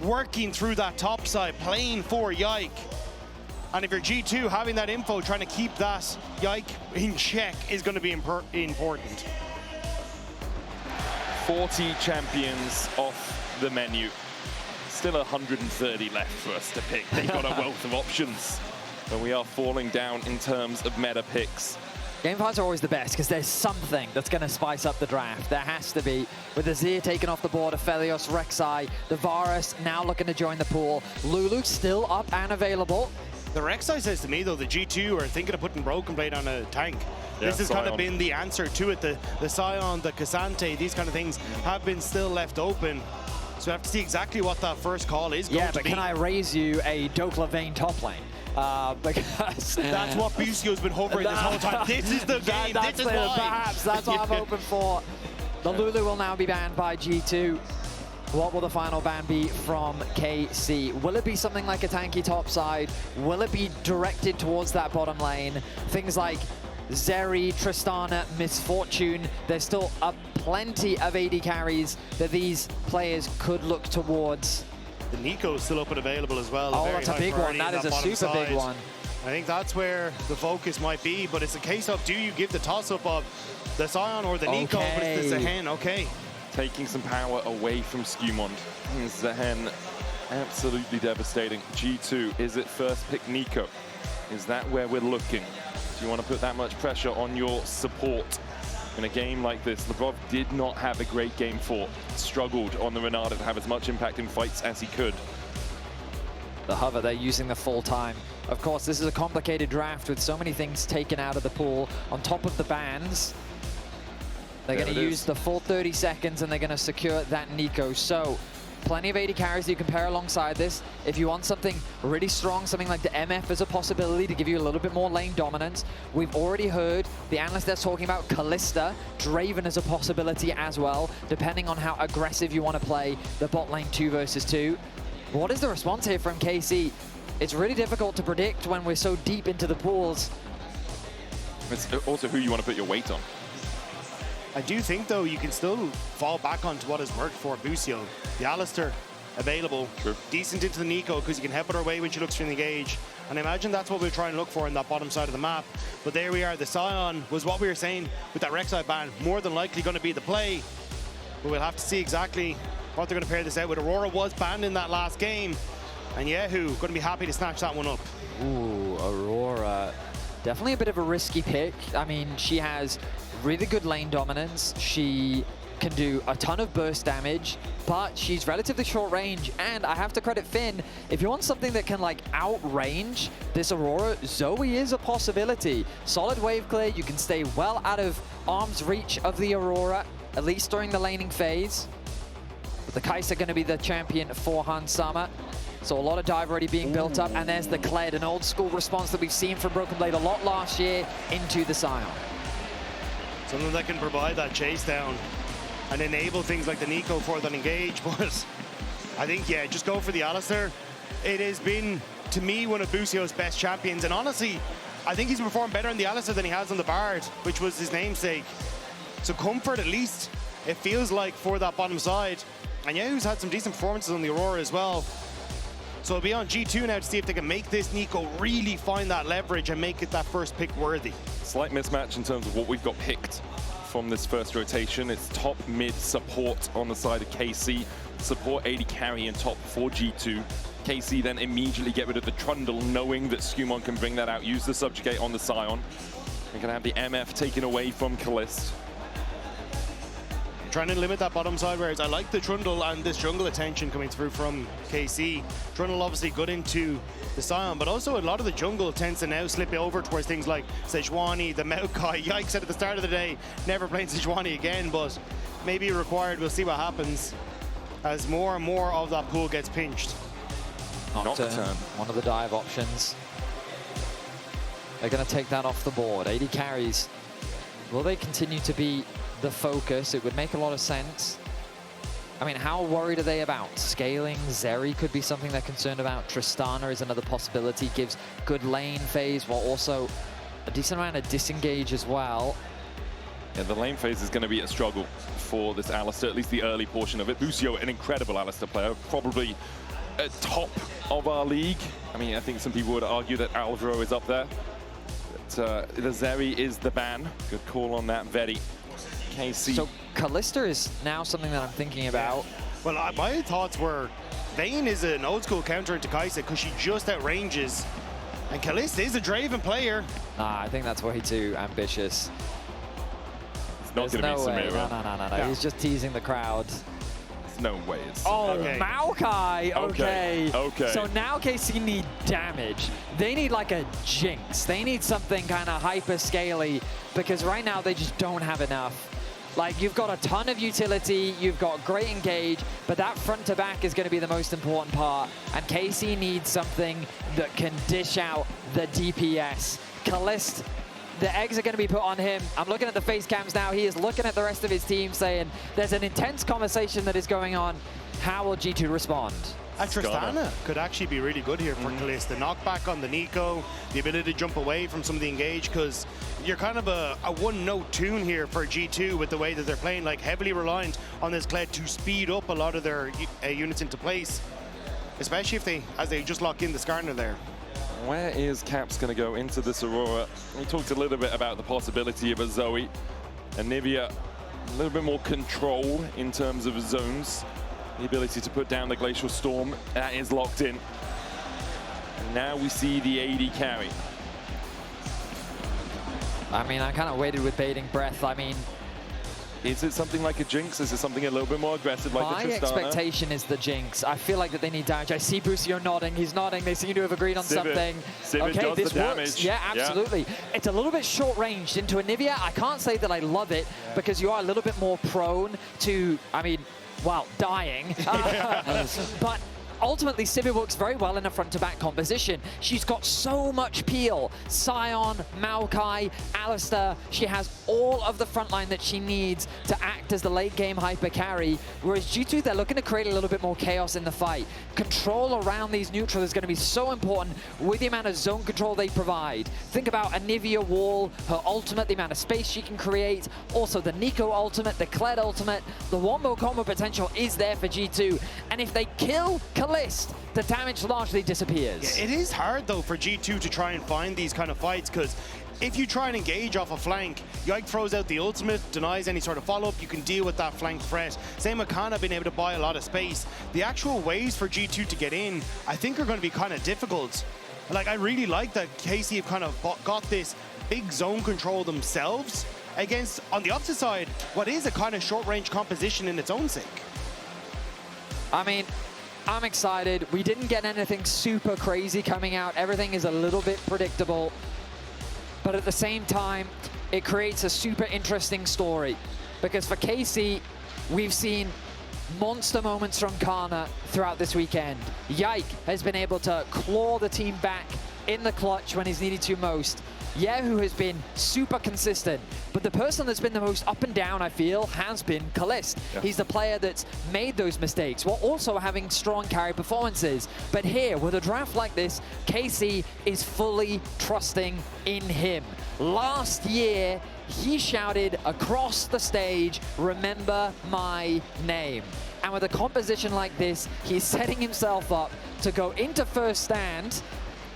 working through that top side, playing for Yike. And if you're G2, having that info, trying to keep that Yike in check is going to be important. 40 champions off the menu. Still 130 left for us to pick. They've got a wealth of options. But we are falling down in terms of meta picks. Game fights are always the best because there's something that's going to spice up the draft. There has to be. With the Azir taken off the board, Aphelios, Rek'Sai, the Varus now looking to join the pool. Lulu still up and available. The Rek'Sai says to me, though, the G2 are thinking of putting Broken Blade on a tank. Yeah, this has Sion. kind of been the answer to it. The Sion, the Cassante, these kind of things have been still left open. So we have to see exactly what that first call is going to be. Yeah, but can I raise you a Dokla Vayne top lane? Because that's what Busio's been hovering this whole time. This is the game. This is why. Perhaps that's what I'm hoping for. The Lulu will now be banned by G2. What will the final ban be from KC? Will it be something like a tanky top side? Will it be directed towards that bottom lane? Things like Zeri, Tristana, Misfortune. There's still plenty of AD carries that these players could look towards. The Neeko is still up and available as well. Oh, that's a big one. That is a super big one. I think that's where the focus might be, but it's a case of, do you give the toss-up of the Sion or the Neeko? But it's the Zehen, okay. Taking some power away from SkewMond. Zehen, absolutely devastating. G2, is it first pick Neeko? Is that where we're looking? Do you want to put that much pressure on your support? In a game like this, Labrov did not have a great game 4. Struggled on the Renata to have as much impact in fights as he could. The hover, they're using the full time. Of course, this is a complicated draft with so many things taken out of the pool. On top of the bans, they're going to use the full 30 seconds and they're going to secure that Neeko. So, plenty of AD carries you can pair alongside this. If you want something really strong, something like the MF as a possibility to give you a little bit more lane dominance. We've already heard the analyst that's talking about Caliste, Draven as a possibility as well, depending on how aggressive you want to play the bot lane 2 versus 2. What is the response here from KC? It's really difficult to predict when we're so deep into the pools. It's also who you want to put your weight on. I do think, though, you can still fall back onto what has worked for Busio. The Alistar available, sure. Decent into the Neeko because you can help her away when she looks for the engage. And I imagine that's what we're trying to look for in that bottom side of the map. But there we are. The Sion was what we were saying with that Rek'Sai ban. More than likely going to be the play. But we'll have to see exactly what they're going to pair this out with. Aurora was banned in that last game. And kyeahoo going to be happy to snatch that one up. Ooh, Aurora. Definitely a bit of a risky pick. I mean, she has really good lane dominance. She can do a ton of burst damage, but she's relatively short range. And I have to credit Finn. If you want something that can like outrange this Aurora, Zoe is a possibility. Solid wave clear. You can stay well out of arm's reach of the Aurora, at least during the laning phase. But the Kaisa going to be the champion for Hans Sama. So a lot of dive already being built up, and there's the Kled, an old school response that we've seen from Broken Blade a lot last year into the Sion. Something that can provide that chase down and enable things like the Neeko for that engage. But I think, yeah, just go for the Alistar. It has been, to me, one of Busio's best champions. And honestly, I think he's performed better on the Alistar than he has on the Bard, which was his namesake. So comfort, at least, it feels like, for that bottom side. And kyeahoo's had some decent performances on the Aurora as well. So it'll be on G2 now to see if they can make this Neeko really find that leverage and make it that first pick worthy. Slight mismatch in terms of what we've got picked from this first rotation. It's top mid support on the side of KC, support AD carry and top for G2. KC then immediately get rid of the Trundle, knowing that SkewMond can bring that out, use the Subjugate on the Sion. We're gonna have the MF taken away from Caliste. Trying to limit that bottom side, whereas I like the Trundle and this jungle attention coming through from KC. Trundle obviously good into the Sion, but also a lot of the jungle tends to now slip over towards things like Sejuani, the Maokai. Yike said at the start of the day, never playing Sejuani again, but maybe required. We'll see what happens as more and more of that pool gets pinched. Nocturne, one of the dive options. They're going to take that off the board. 80 carries. Will they continue to be the focus? It would make a lot of sense. I mean, how worried are they about scaling? Zeri could be something they're concerned about. Tristana is another possibility. Gives good lane phase while also a decent amount of disengage as well. Yeah, the lane phase is going to be a struggle for this Alistar, at least the early portion of it. Busio, an incredible Alistar player, probably at top of our league. I mean, I think some people would argue that Alvaro is up there. But Lazeri is the ban. Good call on that, Vedi. KC. So Caliste is now something that I'm thinking about. Well, my thoughts were Vayne is an old school counter into Kaisa because she just outranges. And Caliste is a Draven player. Nah, I think that's way too ambitious. It's not going to be Samira. No. He's just teasing the crowd. There's no way it's okay. Maokai, okay. Okay. So now KC need damage. They need like a Jinx. They need something kind of hyper scaly because right now they just don't have enough. Like, you've got a ton of utility, you've got great engage, but that front to back is going to be the most important part. And KC needs something that can dish out the DPS. Caliste, the eggs are going to be put on him. I'm looking at the face cams now. He is looking at the rest of his team saying, there's an intense conversation that is going on. How will G2 respond? Tristana could actually be really good here for Caliste. The knockback on the Neeko, the ability to jump away from some of the engage, because you're kind of a one-note tune here for G2 with the way that they're playing, like heavily reliant on this Kled to speed up a lot of their units into place, especially as they just lock in the Skarner there. Where is Caps going to go into this Aurora? We talked a little bit about the possibility of a Zoe. Anivia, a little bit more control in terms of zones. The ability to put down the Glacial Storm, that is locked in. And now we see the AD carry. I mean, I kind of waited with bating breath. I mean, is it something like a Jinx? Is it something a little bit more aggressive like my the Tristana? expectation is the Jinx. I feel like that they need damage. I see Busio nodding. He's nodding. They seem to have agreed on something. Sivir okay, does this the works. damage. Yeah, absolutely. Yeah. It's a little bit short-ranged into Anivia. I can't say that I love it because you are a little bit more prone to, I mean, well, dying. But ultimately, Sivir works very well in a front-to-back composition. She's got so much peel. Sion, Maokai, Alistar. She has all of the front line that she needs to act as the late-game hyper carry. Whereas G2, they're looking to create a little bit more chaos in the fight. Control around these neutrals is going to be so important with the amount of zone control they provide. Think about Anivia wall, her ultimate, the amount of space she can create. Also, the Neeko ultimate, the Kled ultimate. The wombo combo potential is there for G2. And if they kill Caliste, the damage largely disappears. Yeah, it is hard though for G2 to try and find these kind of fights, because if you try and engage off a flank, Yike throws out the ultimate, denies any sort of follow-up, you can deal with that flank threat. Same with Canna being able to buy a lot of space. The actual ways for G2 to get in, I think are going to be kind of difficult. Like, I really like that KC have kind of got this big zone control themselves against, on the opposite side, what is a kind of short-range composition in its own sake. I mean, I'm excited. We didn't get anything super crazy coming out. Everything is a little bit predictable. But at the same time, it creates a super interesting story. Because for KC, we've seen monster moments from Karna throughout this weekend. Yike has been able to claw the team back in the clutch when he's needed to most. kyeahoo has been super consistent, but the person that's been the most up and down, I feel, has been Caliste. Yeah. He's the player that's made those mistakes while also having strong carry performances. But here, with a draft like this, KC is fully trusting in him. Last year, he shouted across the stage, "Remember my name." And with a composition like this, he's setting himself up to go into first stand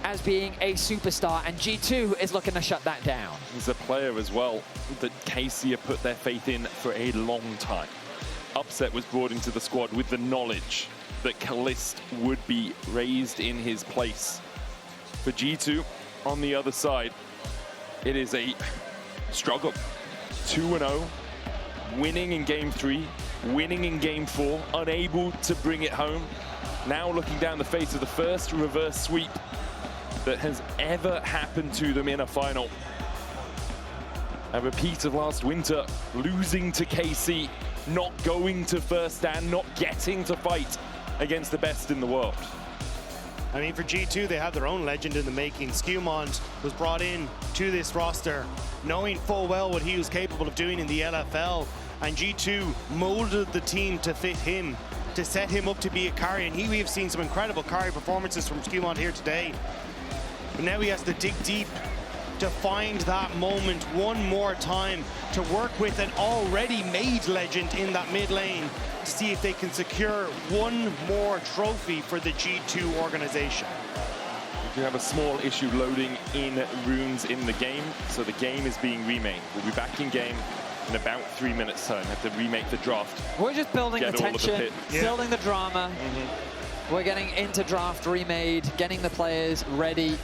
as being a superstar, and G2 is looking to shut that down. He's a player as well that KC have put their faith in for a long time. Upset was brought into the squad with the knowledge that Caliste would be raised in his place. For G2, on the other side, it is a struggle. 2-0, winning in game 3, winning in game 4, unable to bring it home. Now looking down the face of the first reverse sweep that has ever happened to them in a final. A repeat of last winter, losing to KC, not going to first stand, not getting to fight against the best in the world. I mean, for G2, they have their own legend in the making. SkewMond was brought in to this roster, knowing full well what he was capable of doing in the LFL, and G2 molded the team to fit him, to set him up to be a carry, and we have seen some incredible carry performances from SkewMond here today. But now he has to dig deep to find that moment one more time, to work with an already made legend in that mid lane, to see if they can secure one more trophy for the G2 organization. We do have a small issue loading in runes in the game, so the game is being remade. We'll be back in game in about 3 minutes time. Have to remake the draft. We're just building the tension, building the drama. We're getting into draft remade, getting the players ready.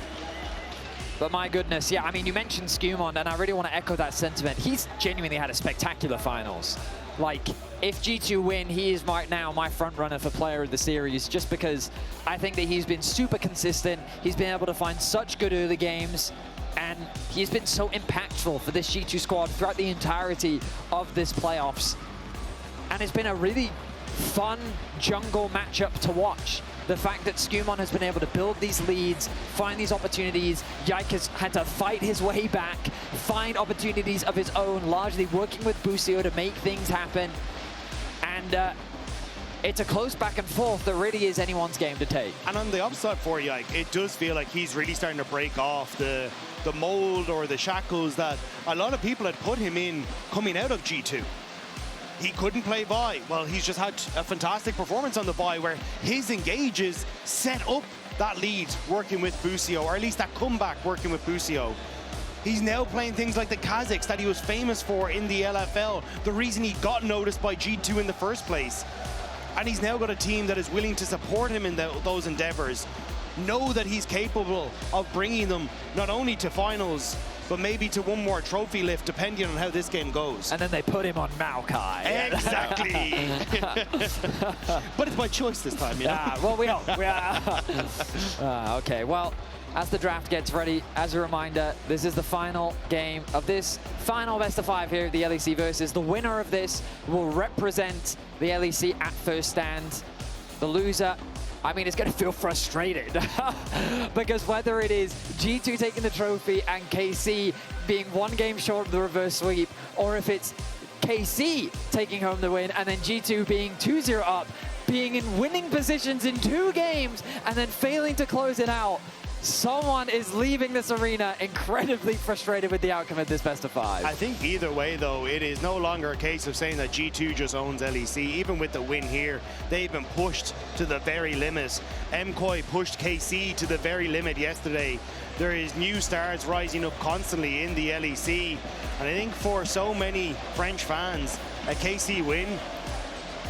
But my goodness, yeah, I mean, you mentioned SkewMond, and I really want to echo that sentiment. He's genuinely had a spectacular finals. Like, if G2 win, he is right now my front runner for player of the series, just because I think that he's been super consistent. He's been able to find such good early games, and he's been so impactful for this G2 squad throughout the entirety of this playoffs. And it's been a really fun jungle matchup to watch. The fact that SkewMond has been able to build these leads, find these opportunities. Yike has had to fight his way back, find opportunities of his own, largely working with Busio to make things happen. And it's a close back and forth that really is anyone's game to take. And on the upside for Yike, it does feel like he's really starting to break off the mold or the shackles that a lot of people had put him in coming out of G2. He couldn't play Vi. Well, he's just had a fantastic performance on the Vi where his engages set up that lead working with Busio, or at least that comeback working with Busio. He's now playing things like the Kazakhs that he was famous for in the LFL, the reason he got noticed by G2 in the first place. And he's now got a team that is willing to support him in those endeavors, know that he's capable of bringing them not only to finals, but maybe to one more trophy lift, depending on how this game goes. And then they put him on Maokai. Exactly. But it's by choice this time, you know? Well, we hope. Okay, well, as the draft gets ready, as a reminder, this is the final game of this final best of 5 here at the LEC Versus. The winner of this will represent the LEC at first stand. The loser, I mean, it's going to feel frustrated because whether it is G2 taking the trophy and KC being 1 game short of the reverse sweep, or if it's KC taking home the win and then G2 being 2-0 up, being in winning positions in 2 games and then failing to close it out, someone is leaving this arena incredibly frustrated with the outcome of this best of 5. I think either way, though, it is no longer a case of saying that G2 just owns LEC. Even with the win here, they've been pushed to the very limit. MKOI pushed KC to the very limit yesterday. There is new stars rising up constantly in the LEC. And I think for so many French fans, a KC win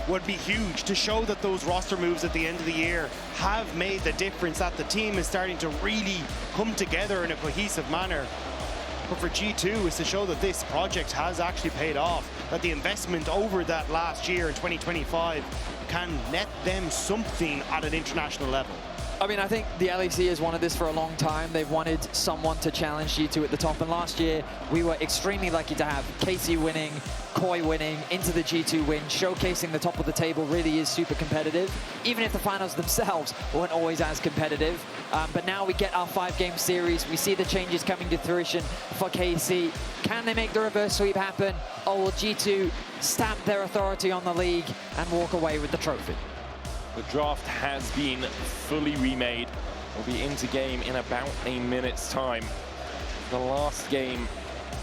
would be huge to show that those roster moves at the end of the year have made the difference, that the team is starting to really come together in a cohesive manner. But for G2 is to show that this project has actually paid off, that the investment over that last year in 2025 can net them something at an international level. I mean, I think the LEC has wanted this for a long time. They've wanted someone to challenge G2 at the top. And last year, we were extremely lucky to have KC winning, KOI winning, into the G2 win, showcasing the top of the table really is super competitive, even if the finals themselves weren't always as competitive. But now we get our 5-game series. We see the changes coming to fruition for KC. Can they make the reverse sweep happen? Or will G2 stamp their authority on the league and walk away with the trophy? The draft has been fully remade. We'll be into game in about a minute's time. The last game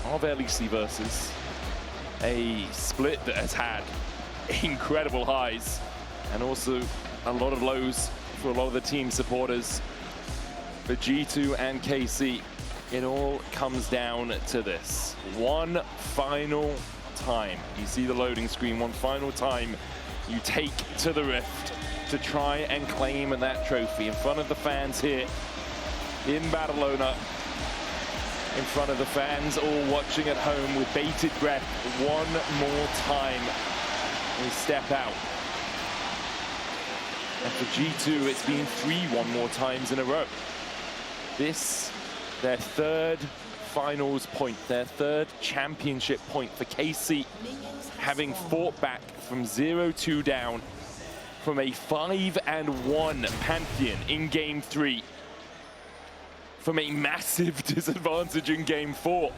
of LEC Versus, a split that has had incredible highs and also a lot of lows for a lot of the team supporters. For G2 and KC, it all comes down to this. One final time. You see the loading screen. One final time you take to the Rift to try and claim that trophy in front of the fans here in Barcelona, in front of the fans all watching at home with bated breath. One more time we step out. And for G2, it's been 3 more times in a row. This, their 3rd finals point, their 3rd championship point for KC, having fought back from 0-2 down from a 5-1 Pantheon in Game 3, from a massive disadvantage in Game 4.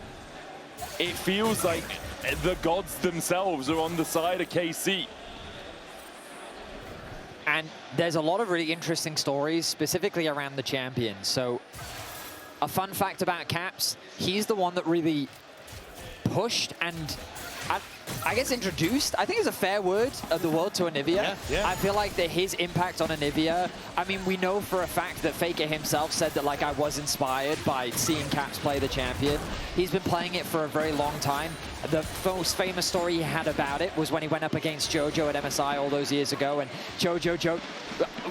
It feels like the gods themselves are on the side of KC. And there's a lot of really interesting stories, specifically around the champions. So a fun fact about Caps, he's the one that really pushed and I guess introduced, I think it's a fair word, of the world to Anivia. Yeah. I feel like that his impact on Anivia, I mean, we know for a fact that Faker himself said that, like, I was inspired by seeing Caps play the champion. He's been playing it for a very long time. The most famous story he had about it was when he went up against Jojo at MSI all those years ago, and Jojo joked,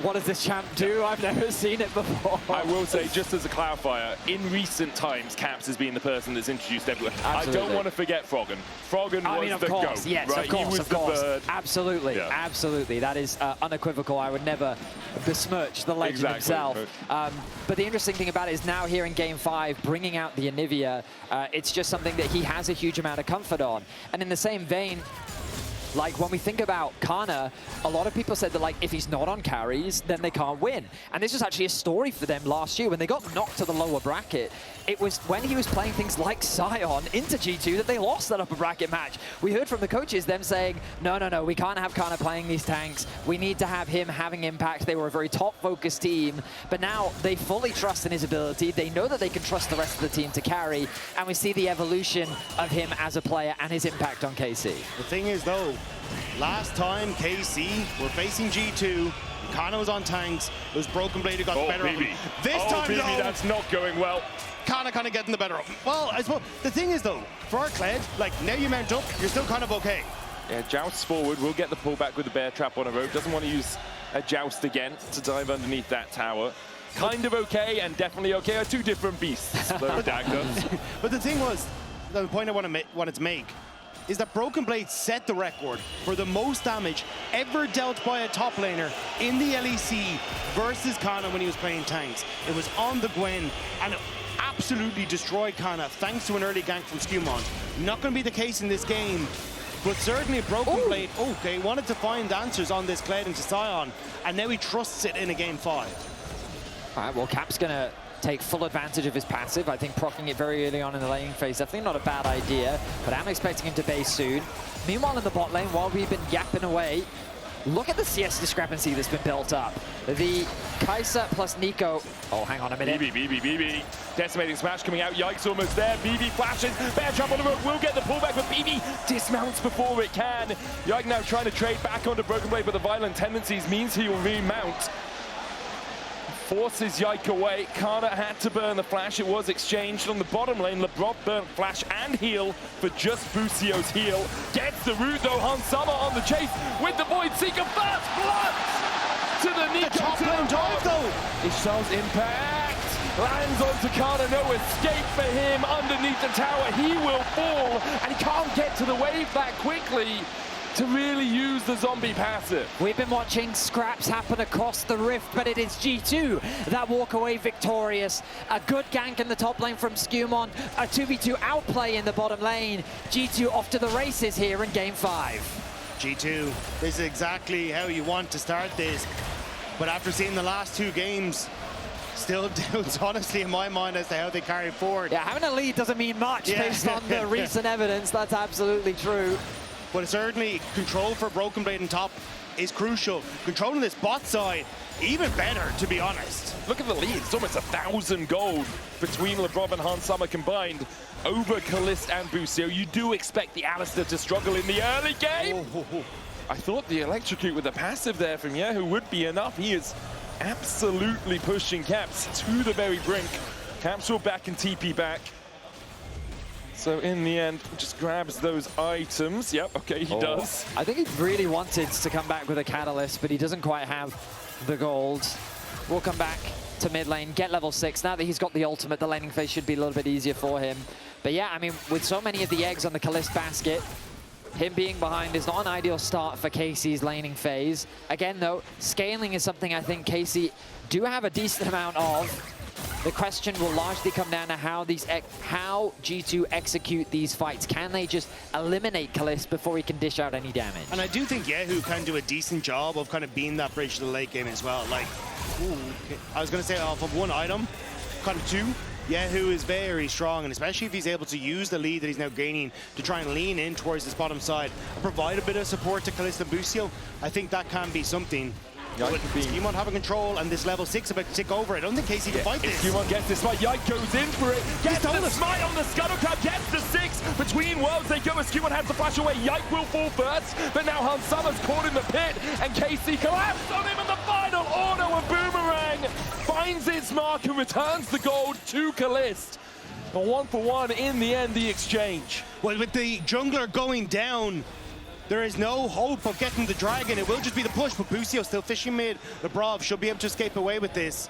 what does this champ do? I've never seen it before. I will say, just as a clarifier, in recent times, Caps has been the person that's introduced everyone. Absolutely. I don't want to forget Froggen. Froggen was the course, GOAT, yes, right? of course, he was of the course. bird. Absolutely, Yeah. absolutely. That is unequivocal. I would never besmirch the legend himself. But the interesting thing about it is now here in Game 5, bringing out the Anivia, it's just something that he has a huge amount of comfort on. And in the same vein, like, when we think about Canna, a lot of people said that, like, if he's not on carries, then they can't win. And this was actually a story for them last year when they got knocked to the lower bracket. It was when he was playing things like Sion into G2 that they lost that upper bracket match. We heard from the coaches them saying, no, we can't have Canna playing these tanks. We need to have him having impact. They were a very top-focused team. But now they fully trust in his ability. They know that they can trust the rest of the team to carry. And we see the evolution of him as a player and his impact on KC. The thing is, though, last time KC were facing G2, Canna was on tanks, it was Broken Blade who got the better of him. This time, baby, though, that's not going well. Canna kind of getting the better of him. Well, I suppose the thing is, though, for our Kled, like, now you mount up, you're still kind of okay. Yeah, jousts forward, will get the pullback with the bear trap on a rope. Doesn't want to use a joust again to dive underneath that tower. Kind of okay and definitely okay are two different beasts, though, Dagda. But the thing was, the point I wanted to make, is that Broken Blade set the record for the most damage ever dealt by a top laner in the LEC versus Canna when he was playing tanks. It was on the Gwen, and it absolutely destroyed Canna thanks to an early gank from SkewMond. Not going to be the case in this game, but certainly Broken Blade, okay, wanted to find answers on this Kled into Sion, and now he trusts it in a Game 5. All right, well, Cap's going to take full advantage of his passive. I think proccing it very early on in the laning phase, definitely not a bad idea, but I'm expecting him to base soon. Meanwhile, in the bot lane, while we've been yapping away, look at the CS discrepancy that's been built up. The Kaisa plus Neeko, oh, hang on a minute. BB. Decimating smash coming out, Yike's almost there, BB flashes, bear trap on the rope, will get the pullback, but BB dismounts before it can. Yike now trying to trade back onto Broken Blade, but the violent tendencies means he will remount. Forces Yike away. Canna had to burn the flash. It was exchanged on the bottom lane. Labrov burnt flash and heal for just Busio's heal. Gets the root though. Hansama on the chase with the Void Seeker. First blood to the Neeko. The top lane dive though. It shows impact. Lands onto Canna. No escape for him underneath the tower. He will fall and he can't get to the wave that quickly to really use the zombie passive. We've been watching scraps happen across the rift, but it is G2 that walk away victorious. A good gank in the top lane from SkewMond, a 2v2 outplay in the bottom lane. G2 off to the races here in Game 5. G2, this is exactly how you want to start this. But after seeing the last two games, still doubts, honestly, in my mind, as to how they carry forward. Yeah, having a lead doesn't mean much based on the recent evidence. That's absolutely true. But certainly, control for Broken Blade on top is crucial. Controlling this bot side, even better, to be honest. Look at the lead. It's almost 1,000 gold between Labrov and Hansama combined over Caliste and Busio. You do expect the Alistar to struggle in the early game. I thought the electrocute with the passive there from kyeahoo would be enough. He is absolutely pushing Caps to the very brink. Caps will back and TP back. So in the end, just grabs those items. Yep, okay, he does. I think he really wanted to come back with a Catalyst, but he doesn't quite have the gold. We'll come back to mid lane, get level 6. Now that he's got the ultimate, the laning phase should be a little bit easier for him. But yeah, I mean, with so many of the eggs on the Caliste basket, him being behind is not an ideal start for KC's laning phase. Again, though, scaling is something I think KC do have a decent amount of. The question will largely come down to how G2 execute these fights. Can they just eliminate Caliste before he can dish out any damage? And I do think kyeahoo can do a decent job of kind of being that bridge to the late game as well. Like, I was going to say off of one item, kind of two. kyeahoo is very strong, and especially if he's able to use the lead that he's now gaining to try and lean in towards this bottom side, provide a bit of support to Caliste and Busio, I think that can be something. Yike SkewMond having control and this level 6 about to tick over. I don't think Casey can fight this. SkewMond gets this smite. Yike goes in for it. Gets the smite on the Skarner Crab. Gets the 6. Between worlds they go as SkewMond has to flash away. Yike will fall first. But now Han'Sama's caught in the pit. And Casey collapsed on him in the final. Auto and Boomerang finds its mark and returns the gold to Caliste. A 1-for-1 in the end, the exchange. Well, with the jungler going down, there is no hope of getting the dragon. It will just be the push, but Busio still fishing mid. Labrov should be able to escape away with this.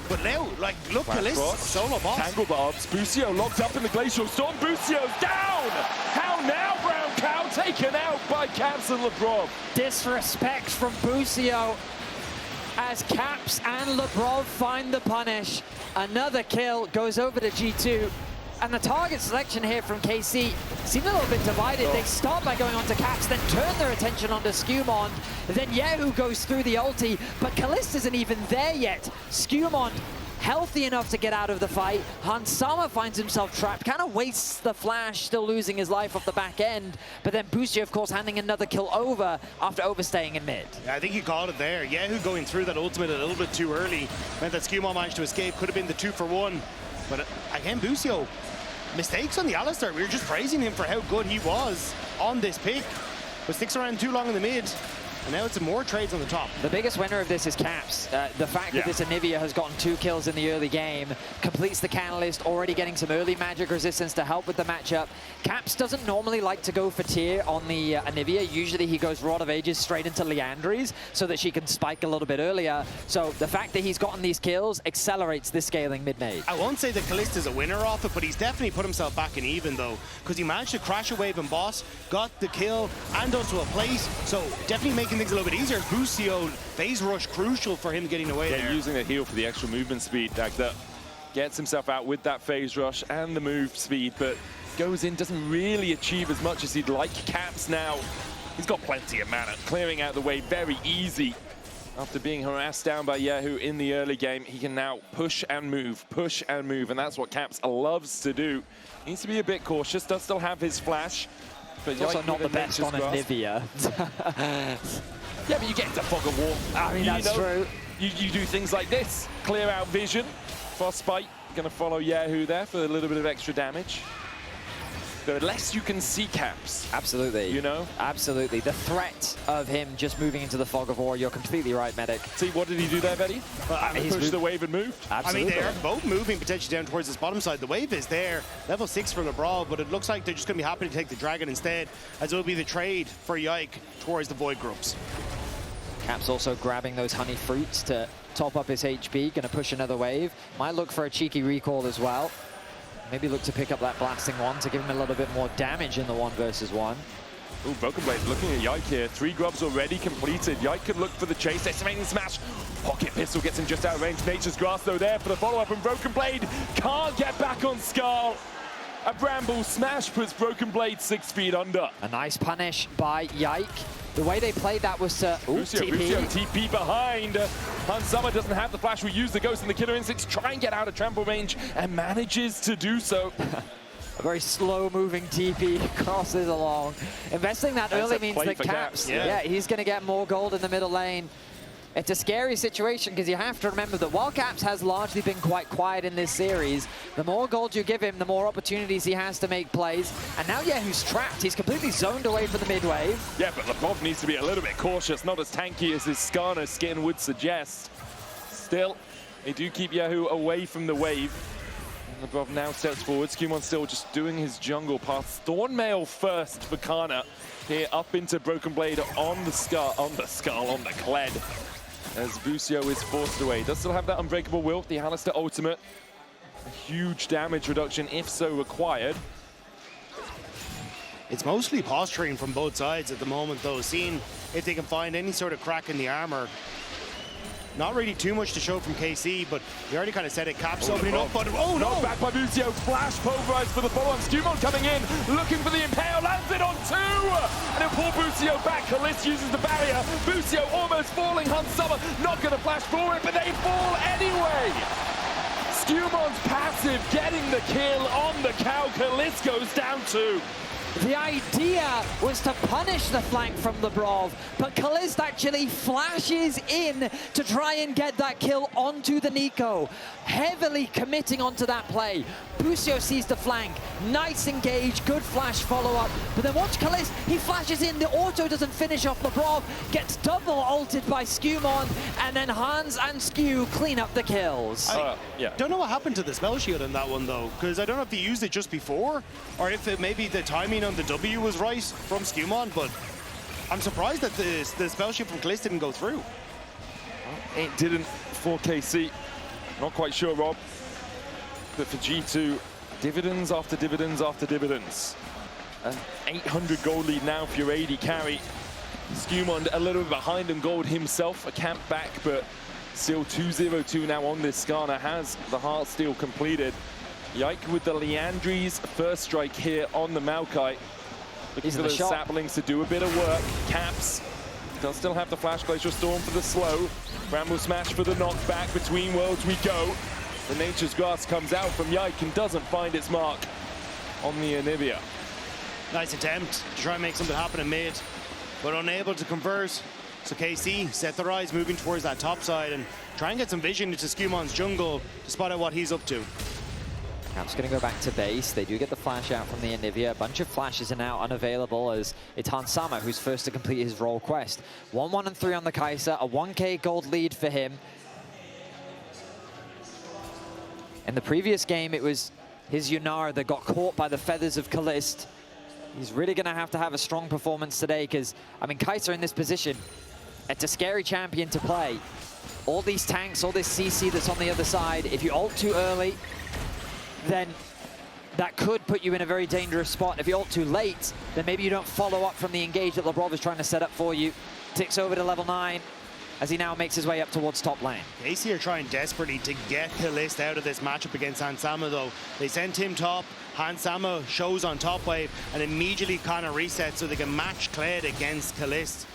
But now, like, look, Caliste, solo boss. Tangle barbs. Busio locked up in the Glacial Storm. Busio's down! How now, Brown Cow? Taken out by Caps and Labrov. Disrespect from Busio as Caps and Labrov find the punish. Another kill goes over to G2. And the target selection here from KC seemed a little bit divided. They start by going onto Caps, then turn their attention onto SkewMond. Then kyeahoo goes through the ulti, but Caliste isn't even there yet. SkewMond healthy enough to get out of the fight. Han'Sama finds himself trapped, kind of wastes the flash, still losing his life off the back end. But then Busio, of course, handing another kill over after overstaying in mid. Yeah, I think you called it there. kyeahoo going through that ultimate a little bit too early meant that SkewMond managed to escape. Could have been the 2-for-1. But again, Busio, mistakes on the Alistar. We were just praising him for how good he was on this pick, but sticks around too long in the mid. And now it's more trades on the top. The biggest winner of this is Caps. The fact that this Anivia has gotten 2 kills in the early game, completes the Analyst, already getting some early magic resistance to help with the matchup. Caps doesn't normally like to go for tier on the Anivia. Usually he goes Rod of Ages straight into Liandry's so that she can spike a little bit earlier. So the fact that he's gotten these kills accelerates this scaling mid-mage. I won't say that Caliste is a winner off it, but he's definitely put himself back in even though, because he managed to crash a wave and boss, got the kill and also a place. So definitely making things a little bit easier. Busio, phase rush crucial for him getting away there. Using the heal for the extra movement speed. Dagda gets himself out with that phase rush and the move speed, but goes in, doesn't really achieve as much as he'd like. Caps now, he's got plenty of mana, clearing out the way very easy. After being harassed down by kyeahoo in the early game, he can now push and move, and that's what Caps loves to do. Needs to be a bit cautious, does still have his flash, but it's also not the best on Anivia. Yeah, but you get into Fog of War. I mean, that's true. You do things like this. Clear out vision. Frostbite going to follow kyeahoo there for a little bit of extra damage. The less you can see Caps. Absolutely. You know? Absolutely. The threat of him just moving into the Fog of War, you're completely right, Medic. See, what did he do there, Vedi? He pushed the wave and moved. Absolutely. I mean, they're both moving potentially down towards this bottom side. The wave is there. Level 6 for Labrov, but it looks like they're just going to be happy to take the dragon instead, as it will be the trade for Yike towards the Void groups. Caps also grabbing those honey fruits to top up his HP, going to push another wave. Might look for a cheeky recall as well. Maybe look to pick up that blasting one to give him a little bit more damage in the 1-versus-1. Ooh, Broken Blade looking at Yike here. 3 grubs already completed. Yike can look for the chase. Estimating smash. Pocket pistol gets him just out of range. Nature's Grass though there for the follow-up, and Broken Blade can't get back on Skarl. A Bramble smash puts Broken Blade 6 feet under. A nice punish by Yike. The way they played that was to Busio TP behind. Han'Sama doesn't have the flash. We use the Ghost and the Killer Instincts, try and get out of trample range, and manages to do so. A very slow-moving TP crosses along. Investing that early means that Caps, he's going to get more gold in the middle lane. It's a scary situation because you have to remember that while Caps has largely been quite quiet in this series, the more gold you give him, the more opportunities he has to make plays. And now kyeahoo's trapped. He's completely zoned away from the mid wave. Yeah, but Labrov needs to be a little bit cautious, not as tanky as his Skarner skin would suggest. Still, they do keep kyeahoo away from the wave. Labrov now steps forward. SkewMond still just doing his jungle path. Thornmail first for Canna. Here up into Broken Blade on the Kled. As Busio is forced away. Does still have that Unbreakable Will, the Alistar ultimate. A huge damage reduction if so required. It's mostly posturing from both sides at the moment though, seeing if they can find any sort of crack in the armor. Not really too much to show from KC, but they already kind of said it. Caps opening up, but oh no! Back by Busio, flash pulverized for the follow-up. SkewMond coming in, looking for the Impale, lands it on 2! And he'll pull Busio back. Caliste uses the barrier. Busio almost falling. Han'Sama not going to flash for it, but they fall anyway! SkewMond's passive getting the kill on the cow. Caliste goes down 2. The idea was to punish the flank from Labrov, but Caliste actually flashes in to try and get that kill onto the Neeko, heavily committing onto that play. Busio sees the flank, nice engage, good flash follow-up, but then watch Caliste, he flashes in, the auto doesn't finish off Labrov, gets double ulted by SkewMond, and then Hans and Skew clean up the kills. Yeah. Don't know what happened to the spell shield in that one though, because I don't know if they used it just before, or if it maybe the timing on the W was right from SkewMond, but I'm surprised that the spell shield from Caliste didn't go through. Well, it didn't for KC. Not quite sure, Rob. But for G2, dividends after dividends after dividends. An 800 gold lead now for your AD carry. SkewMond a little bit behind in gold himself, a camp back, but still 2-0-2 now on this. Skarner has the Heartsteel completed. Yike with the Leandri's first strike here on the Maokai. Looking for the saplings to do a bit of work. Caps does still have the flash. Glacial Storm for the slow. Bramble Smash for the knockback. Between worlds we go. The Nature's Grass comes out from Yike and doesn't find its mark on the Anivia. Nice attempt to try and make something happen in mid, but unable to convert. So KC set their eyes moving towards that top side and try and get some vision into SkewMond's jungle to spot out what he's up to. Cap's going to go back to base. They do get the flash out from the Anivia. A bunch of flashes are now unavailable as it's Hansama who's first to complete his role quest. 1-1 and 3 on the Kaisa, a 1k gold lead for him. In the previous game, it was his Yunar that got caught by the feathers of Caliste. He's really going to have a strong performance today because, I mean, Kaisa in this position, it's a scary champion to play. All these tanks, all this CC that's on the other side, if you ult too early, then that could put you in a very dangerous spot. If you ult too late, then maybe you don't follow up from the engage that Labrov is trying to set up for you. Ticks over to level 9 as he now makes his way up towards top lane. KC are trying desperately to get Caliste out of this matchup against Hansama though. They sent him top, Hansama shows on top wave and immediately kind of resets so they can match Kled against Caliste.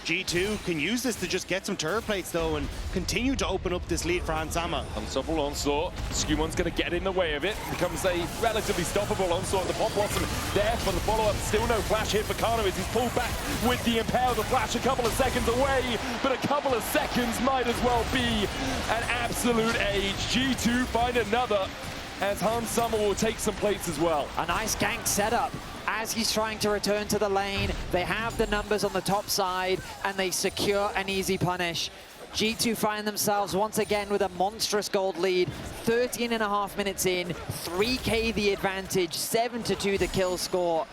G2 can use this to just get some turret plates though and continue to open up this lead for Hansama. Unstoppable onslaught. SkewMond's going to get in the way of it. Becomes a relatively stoppable onslaught. The pop blossom there for the follow-up. Still no flash here for Karmine as he's pulled back with the impale. The flash a couple of seconds away, but a couple of seconds might as well be an absolute age. G2 find another as Hansama will take some plates as well. A nice gank setup. As he's trying to return to the lane, they have the numbers on the top side, and they secure an easy punish. G2 find themselves once again with a monstrous gold lead. 13.5 minutes in, 3k the advantage, 7-2 the kill score.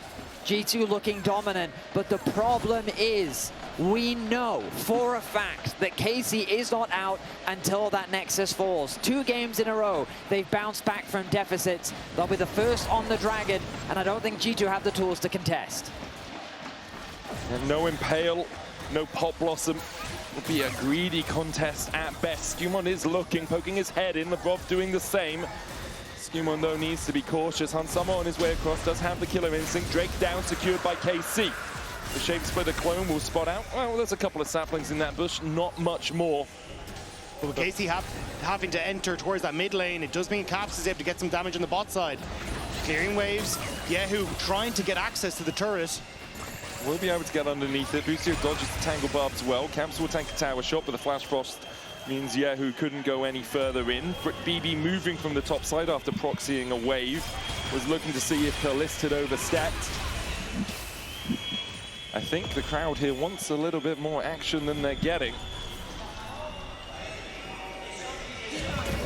G2 looking dominant, but the problem is, we know for a fact that KC is not out until that Nexus falls. 2 games in a row, they've bounced back from deficits. They'll be the first on the Dragon, and I don't think G2 have the tools to contest. And no Impale, no Pop Blossom. Will be a greedy contest at best. SkewMond is looking, poking his head in, Labrov doing the same. SkewMond though needs to be cautious. Hansama on his way across does have the killer instinct. Drake down, secured by KC. The Shape Splitter clone will spot out. Well, there's a couple of saplings in that bush, not much more. But with KC having to enter towards that mid lane, it does mean Caps is able to get some damage on the bot side. Clearing waves, kyeahoo trying to get access to the turret. We'll be able to get underneath it. Busio dodges the Tangle Barbs well. Caps will tank a tower shot, but the Flash Frost means kyeahoo couldn't go any further in. BB moving from the top side after proxying a wave. Was looking to see if Caliste had overstepped. I think the crowd here wants a little bit more action than they're getting.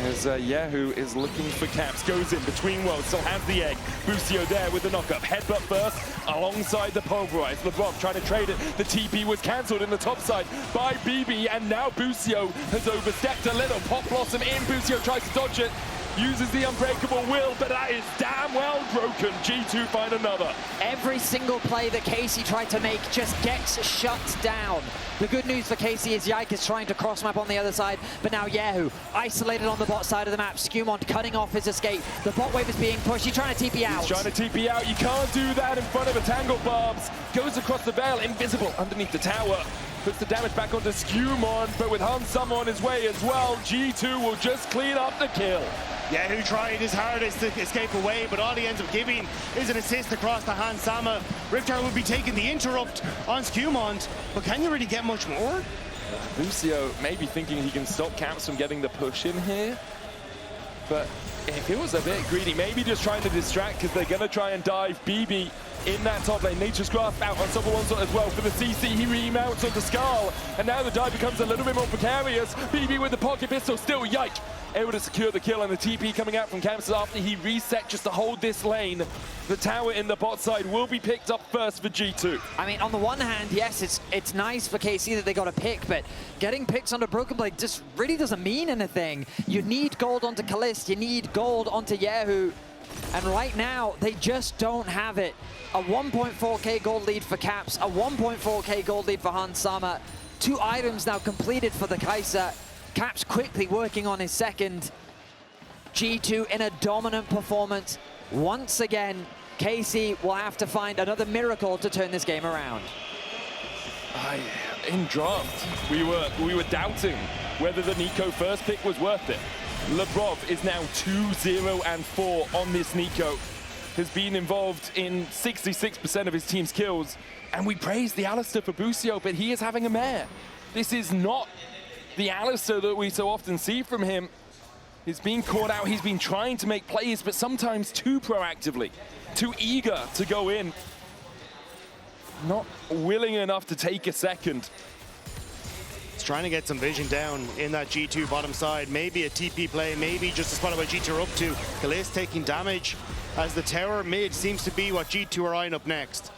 As kyeahoo is looking for Caps, goes in between worlds, still has the egg. Busio there with the knock-up, headbutt first, alongside the pulverize. Labrov trying to trade it, the TP was cancelled in the top side by BB, and now Busio has overstepped a little. Pop Blossom in, Busio tries to dodge it, uses the unbreakable will, but that is damn well broken. G2 find another. Every single play that KC tried to make just gets shut down. The good news for KC is Yike is trying to cross map on the other side, but now kyeahoo isolated on the bot side of the map. SkewMond cutting off his escape. The bot wave is being pushed. He's trying to TP out. He's trying to TP out. You can't do that in front of a Tangle Barbs. Goes across the veil, invisible underneath the tower. puts the damage back onto SkewMond, but with Hansama on his way as well, G2 will just clean up the kill. Yeah, who tried his hardest to escape away, but all he ends up giving is an assist across the Hansama. Riftar will be taking the interrupt on SkewMond, but can you really get much more? Busio maybe thinking he can stop Caps from getting the push in here, but if it was a bit greedy, maybe just trying to distract because they're going to try and dive BB in that top lane. Nature's Grasp out on top of one as well for the CC. He remounts on the Skull, and now the dive becomes a little bit more precarious. BB with the pocket pistol, still Yike able to secure the kill, and the TP coming out from Caps after he reset just to hold this lane. The tower in the bot side will be picked up first for G2. I mean, on the one hand, yes, it's nice for KC that they got a pick, but getting picks onto Broken Blade just really doesn't mean anything. You need gold onto Caliste, you need gold onto kyeahoo, and right now, they just don't have it. A 1.4k gold lead for Caps, a 1.4k gold lead for Hansama. 2 items now completed for the Kaisa. Caps quickly working on his second. G2 in a dominant performance. Once again, KC will have to find another miracle to turn this game around. In draft, we were doubting whether the Neeko first pick was worth it. Labrov is now 2-0-4 on this Neeko. Has been involved in 66% of his team's kills. And we praise the Alistar for Busio, but he is having a mare. This is not the Alistar that we so often see from him. He's been caught out, he's been trying to make plays, but sometimes too proactively, too eager to go in. Not willing enough to take a second. He's trying to get some vision down in that G2 bottom side. Maybe a TP play, maybe just a spot where G2 are up to. Caliste taking damage as the tower mid seems to be what G2 are eyeing up next.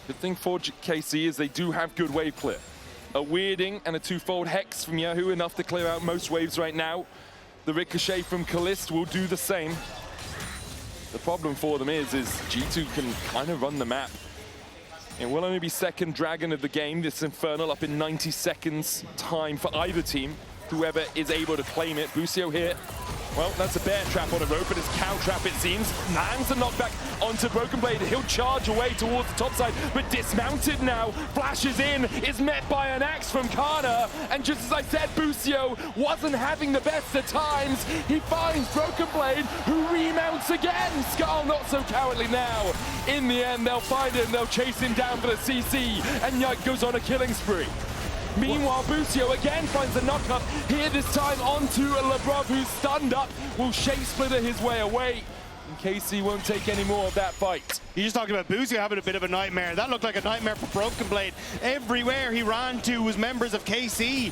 Good thing for KC is they do have good wave clear. A weirding and a 2-fold hex from kyeahoo, enough to clear out most waves right now. The ricochet from Caliste will do the same. The problem for them is G2 can kind of run the map. It will only be second dragon of the game, this Infernal up in 90 seconds time for either team. Whoever is able to claim it. Busio here. Well, that's a bear trap on a rope, but it's cow trap it seems. Lands a knockback onto Broken Blade. He'll charge away towards the top side, but dismounted now. Flashes in, is met by an axe from Karna. And just as I said, Busio wasn't having the best of times. He finds Broken Blade, who remounts again. Skull not so cowardly now. In the end, they'll find him, they'll chase him down for the CC, and Yike goes on a killing spree. Meanwhile, Busio again finds a knock-up, here this time onto Labrov, who's stunned up, will shape splitter his way away. And KC won't take any more of that fight. You just talking about Busio having a bit of a nightmare. That looked like a nightmare for Broken Blade. Everywhere he ran to was members of KC.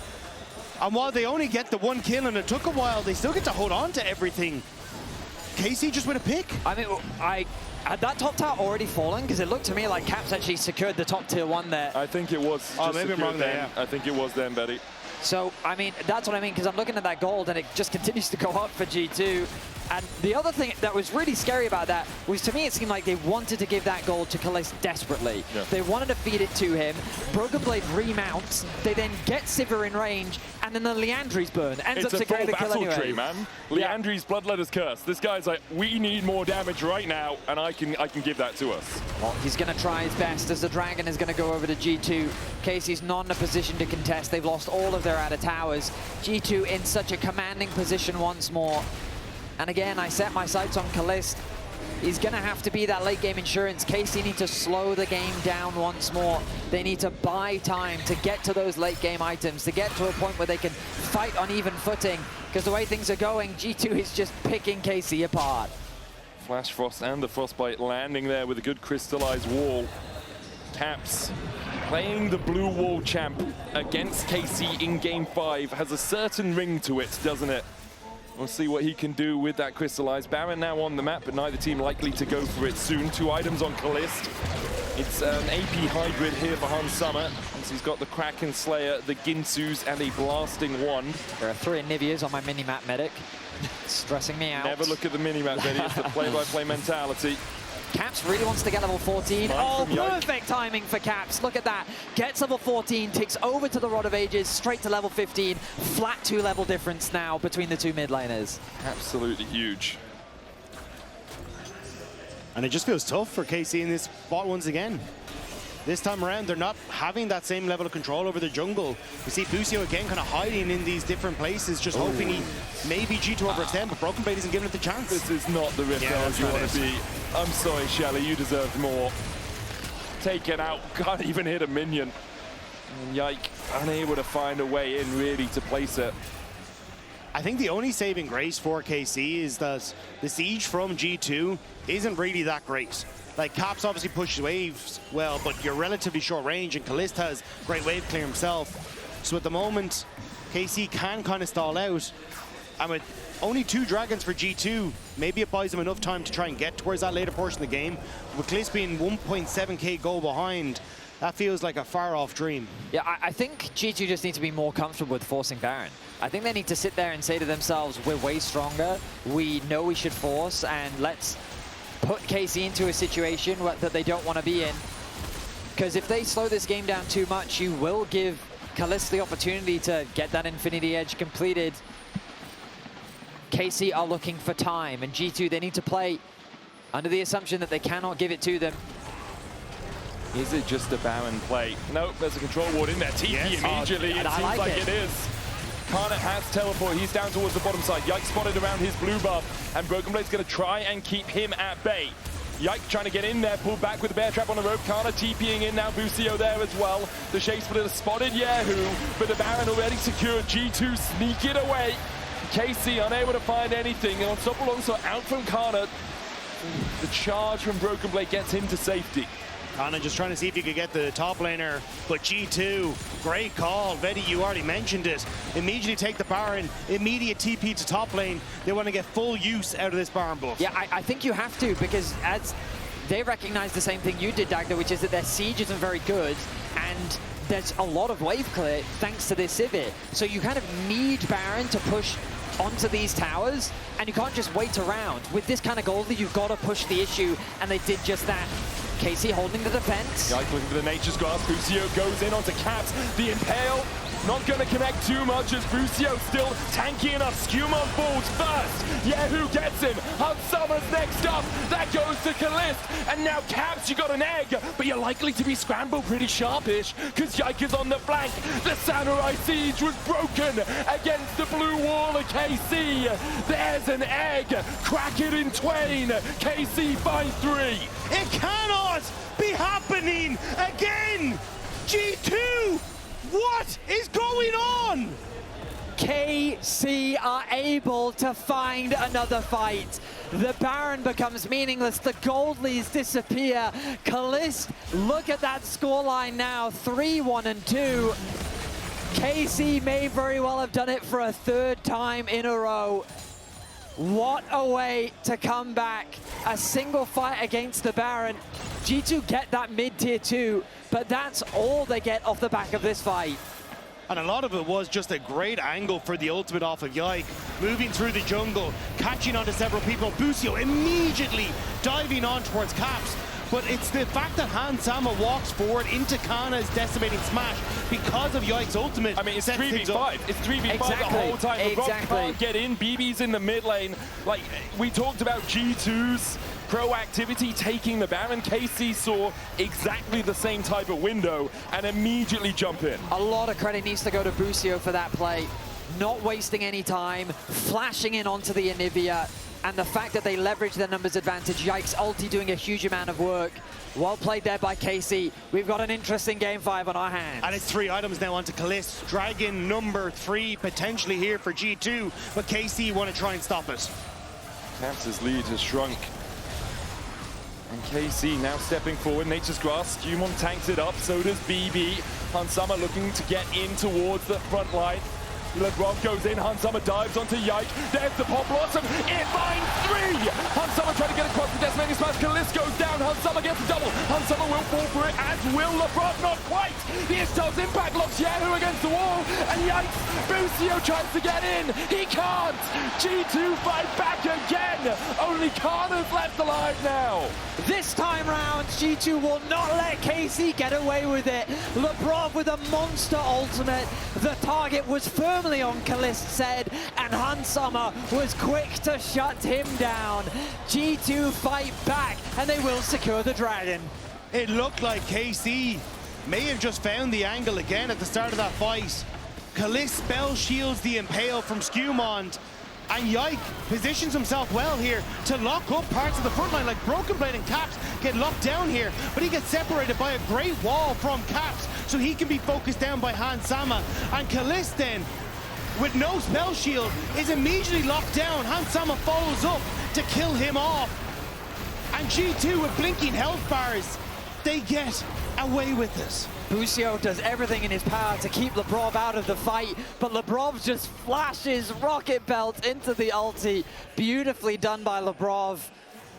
And while they only get the 1 kill and it took a while, they still get to hold on to everything. KC just with a pick. I mean, had that top tower already fallen? Because it looked to me like Caps actually secured the top tier 1 there. I think it was. Oh, maybe I'm wrong there, yeah. I think it was then, Betty. So, I mean, that's what I mean, because I'm looking at that gold and it just continues to go up for G2. And the other thing that was really scary about that was, to me, it seemed like they wanted to give that gold to Caliste desperately. Yeah. They wanted to feed it to him. Broken Blade remounts. They then get Sivir in range, and then the Liandry's burn ends up securing the kill anyway. It's a full battle tree, man. Liandry's Bloodletter's Curse. This guy's like, we need more damage right now, and I can give that to us. Well, he's going to try his best as the Dragon is going to go over to G2. KC's not in a position to contest. They've lost all of their outer towers. G2 in such a commanding position once more. And again, I set my sights on Caliste. He's going to have to be that late game insurance. KC need to slow the game down once more. They need to buy time to get to those late game items, to get to a point where they can fight on even footing. Because the way things are going, G2 is just picking KC apart. Flash Frost and the Frostbite landing there with a good crystallized wall. Caps playing the blue wall champ against KC in game 5 has a certain ring to it, doesn't it? We'll see what he can do with that crystallized. Baron now on the map, but neither team likely to go for it soon. 2 items on Caliste. It's an AP hybrid here for Hansama. He's got the Kraken Slayer, the Ginsus, and a Blasting Wand. There are 3 Anivias on my mini-map medic. Stressing me out. Never look at the mini-map, Betty. It's the play-by-play mentality. Caps really wants to get level 14. Oh, perfect timing for Caps. Look at that. Gets level 14, ticks over to the Rod of Ages, straight to level 15. Flat 2-level difference now between the 2 mid laners. Absolutely huge. And it just feels tough for KC in this spot once again. This time around, they're not having that same level of control over the jungle. You see Busio again kind of hiding in these different places, just hoping he maybe G2 overextend, but Broken Blade isn't giving it the chance. This is not the Rift Herald you want to be. I'm sorry, Shelly, you deserved more. Taken out, can't even hit a minion. And Yike unable to find a way in really to place it. I think the only saving grace for KC is that the siege from G2 isn't really that great. Like, Caps obviously pushes waves well, but you're relatively short range, and Caliste has great wave clear himself. So at the moment, KC can kind of stall out. And with only 2 dragons for G2, maybe it buys them enough time to try and get towards that later portion of the game. With Caliste being 1.7k goal behind, that feels like a far-off dream. Yeah, I think G2 just need to be more comfortable with forcing Baron. I think they need to sit there and say to themselves, we're way stronger, we know we should force, and let's put KC into a situation that they don't want to be in. Because if they slow this game down too much, you will give Caliste the opportunity to get that Infinity Edge completed. KC are looking for time, and G2, they need to play under the assumption that they cannot give it to them. Is it just a Baron play? Nope, there's a control ward in there. TP yes. immediately, it seems like it is. Karna has teleport, he's down towards the bottom side. Yike spotted around his blue buff, and Broken Blade's gonna try and keep him at bay. Yike trying to get in there, pulled back with the bear trap on the rope. Karna TPing in now, Busio there as well. The Shade Splitter spotted kyeahoo, but the Baron already secured. G2 sneak it away. KC unable to find anything, and Unstoppable also out from Karna. The charge from Broken Blade gets him to safety. Canna just trying to see if you could get the top laner, but G2, great call. Vedi, you already mentioned it. Immediately take the Baron, immediate TP to top lane. They want to get full use out of this Baron buff. Yeah, I think you have to, because as they recognize the same thing you did, Dagda, which is that their siege isn't very good, and there's a lot of wave clear thanks to this Sivir. So you kind of need Baron to push onto these towers, and you can't just wait around. With this kind of goldie, you've got to push the issue, and they did just that. KC holding the defense. Yike looking for the Nature's Grasp. Busio goes in onto Caps. The Impale not going to connect too much as Busio still tanky enough. SkewMond falls first. kyeahoo gets him. Summer's next up. That goes to Caliste. And now Caps, you got an egg, but you're likely to be scrambled pretty sharpish because Yike is on the flank. The Samurai Siege was broken against the blue wall of KC. There's an egg. Crack it in twain. KC finds 3. It cannot be happening again! G2! What is going on? KC are able to find another fight. The Baron becomes meaningless. The Goldlies disappear. Caliste, look at that scoreline now. 3-1-2. KC may very well have done it for a 3rd time in a row. What a way to come back. A single fight against the Baron. G2 get that mid-tier 2, but that's all they get off the back of this fight. And a lot of it was just a great angle for the ultimate off of Yike. Moving through the jungle, catching onto several people. Busio immediately diving on towards Caps. But it's the fact that Sama walks forward into Canna's decimating smash because of Yike's ultimate. I mean, it's 3v5. It's 3v5 the whole time. LeBron can't get in. BB's in the mid lane. Like, we talked about G2's proactivity taking the Baron. KC saw exactly the same type of window and immediately jump in. A lot of credit needs to go to Busio for that play. Not wasting any time, flashing in onto the Anivia, and the fact that they leverage their numbers advantage. Yike's ulti doing a huge amount of work. Well played there by KC. We've got an interesting game 5 on our hands. And it's 3 items now onto Caliste. Dragon number 3 potentially here for G2, but KC want to try and stop it. Caps' lead has shrunk. And KC now stepping forward. Nature's Grasp. SkewMond tanks it up. So does BB. Hansama looking to get in towards the front line. Labrov goes in. Hansama dives onto Yike. There's the Pop Blossom. It finds 3. Hansama trying to get across the decimating smash. Caliste goes down. Hansama gets a double. Hansama will fall for it, as will Labrov. Not quite. The Istel's impact locks kyeahoo against the wall. And Yikes. Busio tries to get in. He can't. G2 fight back again. Only Karna's left alive now. This time round, G2 will not let KC get away with it. Labrov with a monster ultimate. The target was firmly on Caliste's head, and Hansama was quick to shut him down. G2 fight back, and they will secure the dragon. It looked like KC may have just found the angle again at the start of that fight. Caliste spell shields the Impale from SkewMond, and Yike positions himself well here to lock up parts of the front line, like Broken Blade and Caps get locked down here, but he gets separated by a great wall from Caps, so he can be focused down by Hansama. And Caliste then, with no spell shield, is immediately locked down. Hansama follows up to kill him off. And G2 with blinking health bars, they get away with this. Busio does everything in his power to keep Labrov out of the fight, but Labrov just flashes Rocket Belt into the ulti. Beautifully done by Labrov.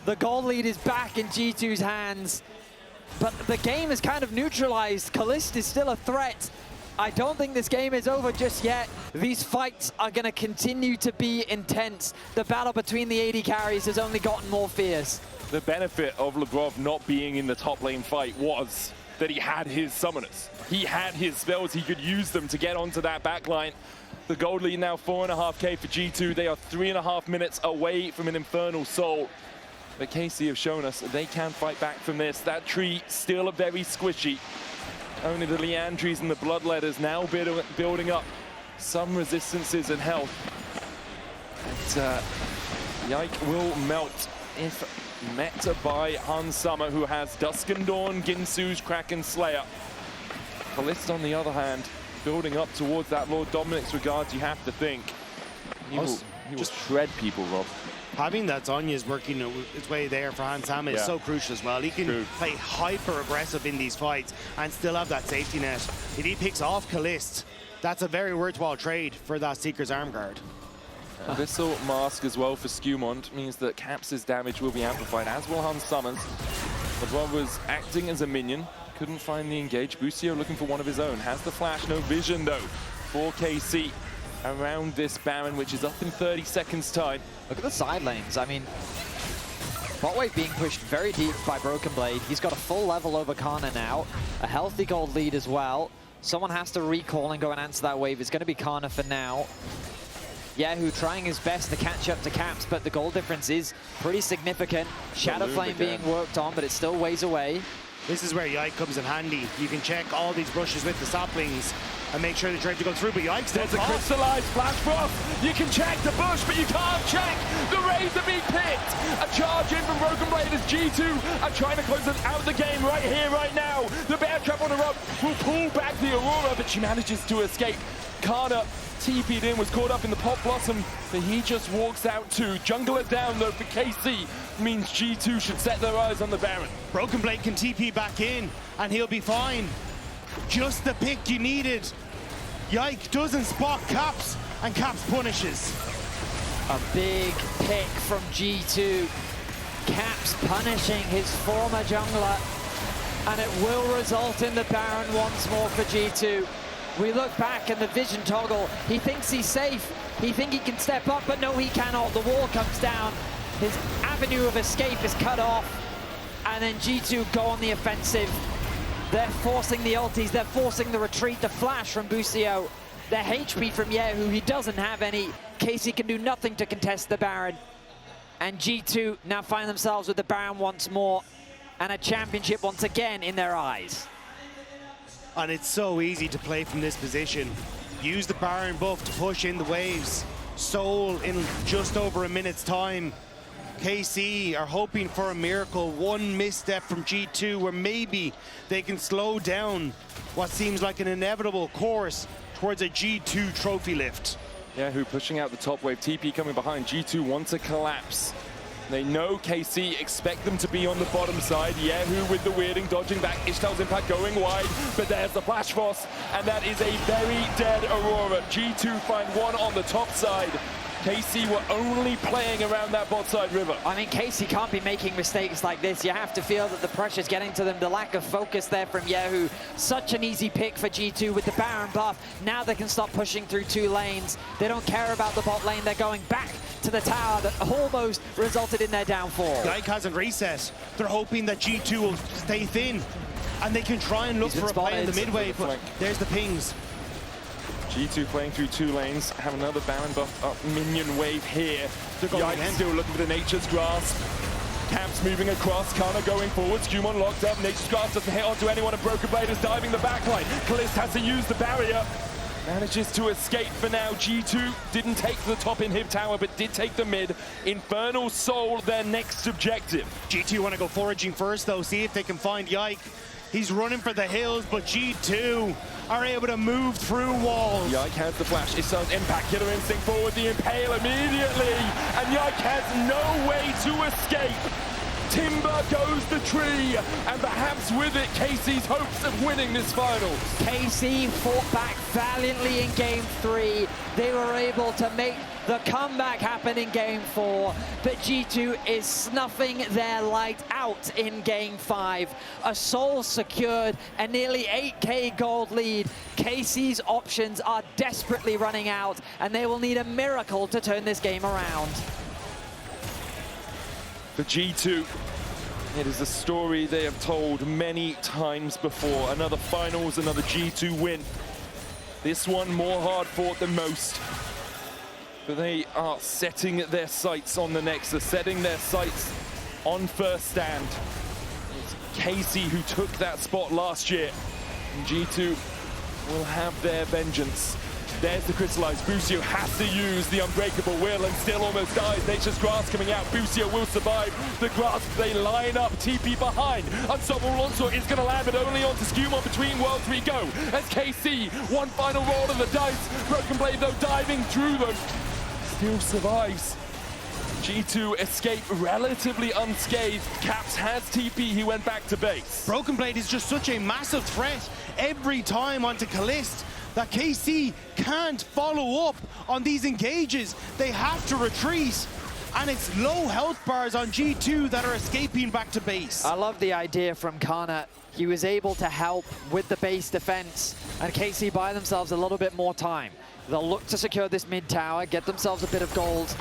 The gold lead is back in G2's hands, but the game is kind of neutralized. Caliste is still a threat. I don't think this game is over just yet. These fights are going to continue to be intense. The battle between the AD carries has only gotten more fierce. The benefit of Labrov not being in the top lane fight was that he had his summoners. He had his spells, he could use them to get onto that backline. The gold lead now 4.5k for G2. They are 3.5 minutes away from an Infernal Soul. But KC have shown us they can fight back from this. That tree still very squishy. Only the Leandries and the Bloodletters now building up some resistances and health. But Yike will melt if met by Hansama, who has Dusk and Dawn, Ginsu's Kraken Slayer. Caliste, on the other hand, building up towards that Lord Dominic's regards, you have to think. He will shred people, Rob. Having that Zonya's working its way there for Hansama is so crucial as well. He can play hyper-aggressive in these fights and still have that safety net. If he picks off Caliste, that's a very worthwhile trade for that Seeker's Arm Guard. Abyssal Mask as well for SkewMond means that Caps' damage will be amplified, as will Hansama's. Labrov was acting as a minion, couldn't find the engage. Busio looking for one of his own, has the flash, no vision though for KC around this Baron, which is up in 30 seconds time. Look at the side lanes. I mean, bot wave being pushed very deep by Broken Blade. He's got a full level over Canna now, a healthy gold lead as well. Someone has to recall and go and answer that wave. It's going to be Canna for now. kyeahoo trying his best to catch up to Caps, but the goal difference is pretty significant. Shadow Flame being worked on, but it's still ways away. This is where Yike comes in handy. You can check all these brushes with the saplings and make sure they're trying to go through, but Yike's there's a crystallized flash frost. You can check the bush, but you can't check the Razor being picked. A charge in from Broken Blade as G2 are trying to close out the game right here, right now. The Bear Trap on the rope will pull back the Aurora, but she manages to escape. Karna TP'd in, was caught up in the Pot Blossom, but he just walks out too. Jungler down though for KC means G2 should set their eyes on the Baron. Broken Blade can TP back in and he'll be fine. Just the pick you needed. Yike doesn't spot Caps and Caps punishes. A big pick from G2. Caps punishing his former jungler, and it will result in the Baron once more for G2. We look back and the vision toggle. He thinks he's safe. He thinks he can step up, but no, he cannot. The wall comes down. His avenue of escape is cut off. And then G2 go on the offensive. They're forcing the ultis. They're forcing the retreat. The flash from Busio. The HP from kyeahoo. He doesn't have any. KC can do nothing to contest the Baron. And G2 now find themselves with the Baron once more. And a championship once again in their eyes. And it's so easy to play from this position. Use the Baron buff to push in the waves. Soul in just over a minute's time. KC are hoping for a miracle. One misstep from G2 where maybe they can slow down what seems like an inevitable course towards a G2 trophy lift. kyeahoo pushing out the top wave. TP coming behind. G2 want to collapse. They know KC expect them to be on the bottom side. kyeahoo with the weirding, dodging back. Ishtal's impact going wide, but there's the Flash Frost, and that is a very dead Aurora. G2 find one on the top side. KC were only playing around that bot side river. I mean, KC can't be making mistakes like this. You have to feel that the pressure's getting to them. The lack of focus there from kyeahoo. Such an easy pick for G2 with the Baron buff. Now they can stop pushing through two lanes. They don't care about the bot lane. They're going back to the tower that almost resulted in their downfall. Yike hasn't reset. They're hoping that G2 will stay thin and they can try and look for a play in the midway, but there's the pings. G2 playing through two lanes, have another Baron buff up minion wave here. Yike still looking for the Nature's Grasp. Caps moving across, Canna going forward, SkewMond locked up, Nature's Grasp doesn't hit onto anyone, and Broken Blade is diving the backline. Caliste has to use the barrier. Manages to escape for now. G2 didn't take the top inhib tower, but did take the mid. Infernal Soul, their next objective. G2 want to go foraging first, though, see if they can find Yike. He's running for the hills, but G2 are able to move through walls. Yike has the flash. It does impact. Killer Instinct forward, the impale immediately. And Yike has no way to escape. Timber goes the tree, and perhaps with it, KC's hopes of winning this finals. KC fought back valiantly in Game 3. They were able to make the comeback happen in Game 4, but G2 is snuffing their light out in Game 5. A soul secured, a nearly 8k gold lead. KC's options are desperately running out, and they will need a miracle to turn this game around. For G2, it is a story they have told many times before. Another finals, another G2 win. This one more hard fought than most. But they are setting their sights on the Nexus, setting their sights on first stand. It's KC who took that spot last year. And G2 will have their vengeance. There's the crystallized. Busio has to use the unbreakable will and still almost dies. Nature's Grasp coming out. Busio will survive the grasp. They line up. TP behind. Unstoppable Onslaught is going to land, but only onto SkewMond. Between worlds we go. As KC, one final roll of the dice. Broken Blade, though, diving through them. Still survives. G2 escape relatively unscathed. Caps has TP. He went back to base. Broken Blade is just such a massive threat every time onto Caliste that KC can't follow up on these engages. They have to retreat, and it's low health bars on G2 that are escaping back to base. I love the idea from Canna. He was able to help with the base defense, and KC buy themselves a little bit more time. They'll look to secure this mid tower, get themselves a bit of gold,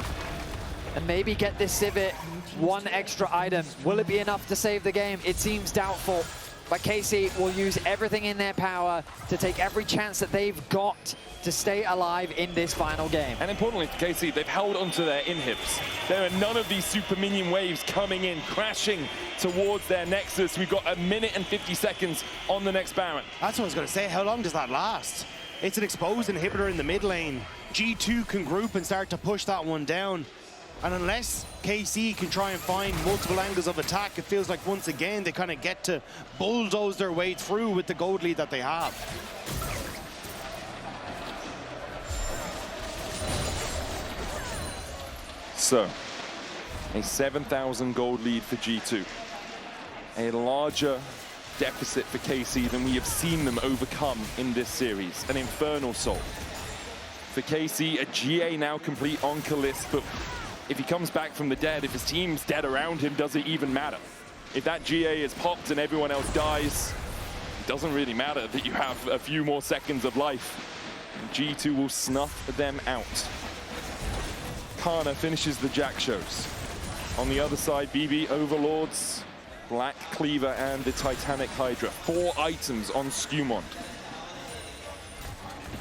and maybe get this Sivir one extra item. Will it be enough to save the game? It seems doubtful. But KC will use everything in their power to take every chance that they've got to stay alive in this final game. And importantly for KC, they've held onto their inhibs. There are none of these super minion waves coming in, crashing towards their Nexus. We've got 1 minute and 50 seconds on the next Baron. That's what I was going to say. How long does that last? It's an exposed inhibitor in the mid lane. G2 can group and start to push that one down. And unless KC can try and find multiple angles of attack, it feels like once again they kind of get to bulldoze their way through with the gold lead that they have. So, a 7,000 gold lead for G2. A larger deficit for KC than we have seen them overcome in this series. An Infernal Soul. For KC, a GA now complete on Caliste, but if he comes back from the dead, if his team's dead around him, does it even matter? If that GA is popped and everyone else dies, it doesn't really matter that you have a few more seconds of life. G2 will snuff them out. Karna finishes the Jack shows. On the other side, BB Overlords, Black Cleaver, and the Titanic Hydra. 4 items on SkewMond.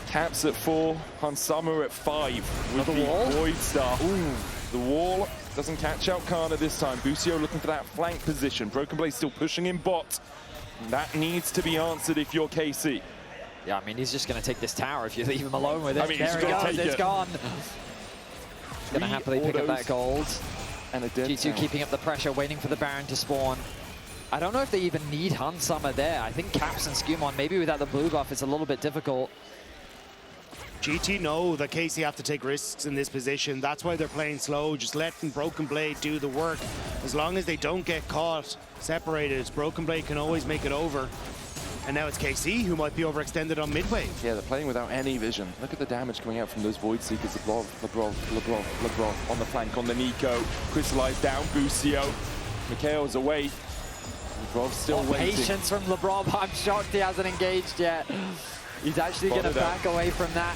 Caps at 4, Hansama at 5 with the wall? Void Star. Ooh. The wall doesn't catch out Karna this time. Busio looking for that flank position. Broken Blade still pushing in bot. That needs to be answered if you're KC. Yeah, I mean, he's just going to take this tower if you leave him alone with it. I mean, there he goes, it's gone. He's going to happily pick up that gold. And a dead G2 tower. keeping up the pressure, waiting for the Baron to spawn. I don't know if they even need Hansama there. I think Caps and SkewMond, maybe without the blue buff, it's a little bit difficult. GT know that KC have to take risks in this position. That's why they're playing slow, just letting Broken Blade do the work. As long as they don't get caught separated, Broken Blade can always make it over. And now it's KC who might be overextended on mid wave. Yeah, they're playing without any vision. Look at the damage coming out from those Void Seekers. Labrov on the flank, on the Neeko. Crystallized down, Busio. Mikhail's away. Labrov's still waiting. Patience from Labrov. I'm shocked he hasn't engaged yet. He's actually going to back away from that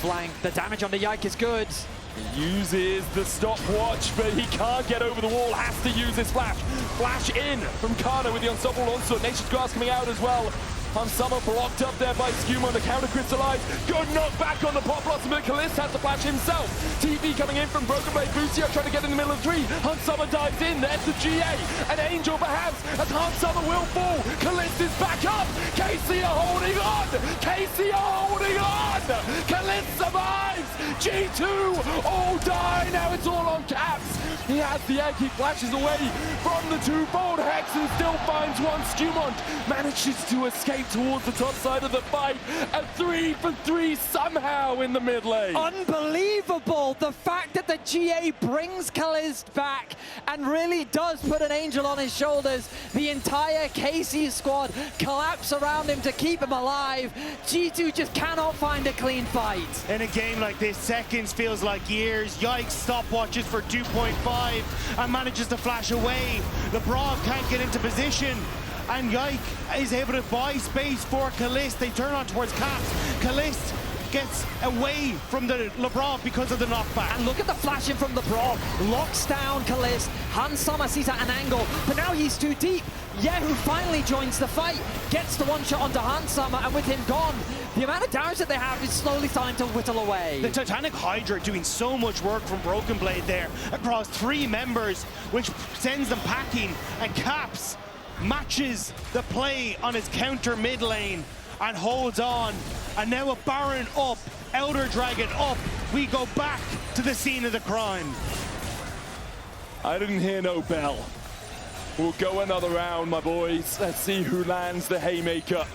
flank. The damage on the Yike is good. He uses the stopwatch, but he can't get over the wall. Has to use his flash. Flash in from Karna with the Unstoppable Onslaught. Nature's Grasp coming out as well. Summer blocked up there by SkewMond, the counter crystallized. Good knockback on the Pop Blossom, but Caliste has to flash himself. TP coming in from Broken Blade. Busio trying to get in the middle of 3. Summer dives in, there's the GA. An Angel perhaps, as Summer will fall. Caliste is back up. Kaisa holding on. Kaisa holding on. Caliste survives. G2 all die. Now it's all on Caps. He has the egg. He flashes away from the twofold Hex and still finds one. SkewMond manages to escape towards the top side of the fight. A 3 for 3 somehow in the mid lane. Unbelievable! The fact that the GA brings Caliste back and really does put an angel on his shoulders. The entire KC squad collapse around him to keep him alive. G2 just cannot find a clean fight. In a game like this, seconds feels like years. Yike stopwatches for 2.5 and manages to flash away. Labrov can't get into position, and Yike is able to buy space for Caliste. They turn on towards Caps. Caliste gets away from the Labrov because of the knockback. And look at the flashing from Labrov. Locks down Caliste. Summer sees at an angle, but now he's too deep. kyeahoo finally joins the fight, gets the one shot onto Summer, and with him gone, the amount of damage that they have is slowly starting to whittle away. The Titanic Hydra doing so much work from Broken Blade there across 3 members, which sends them packing, and Caps matches the play on his counter mid lane and holds on. And now a Baron up, Elder Dragon up. We go back to the scene of the crime. I didn't hear no bell. We'll go another round, my boys. Let's see who lands the haymaker.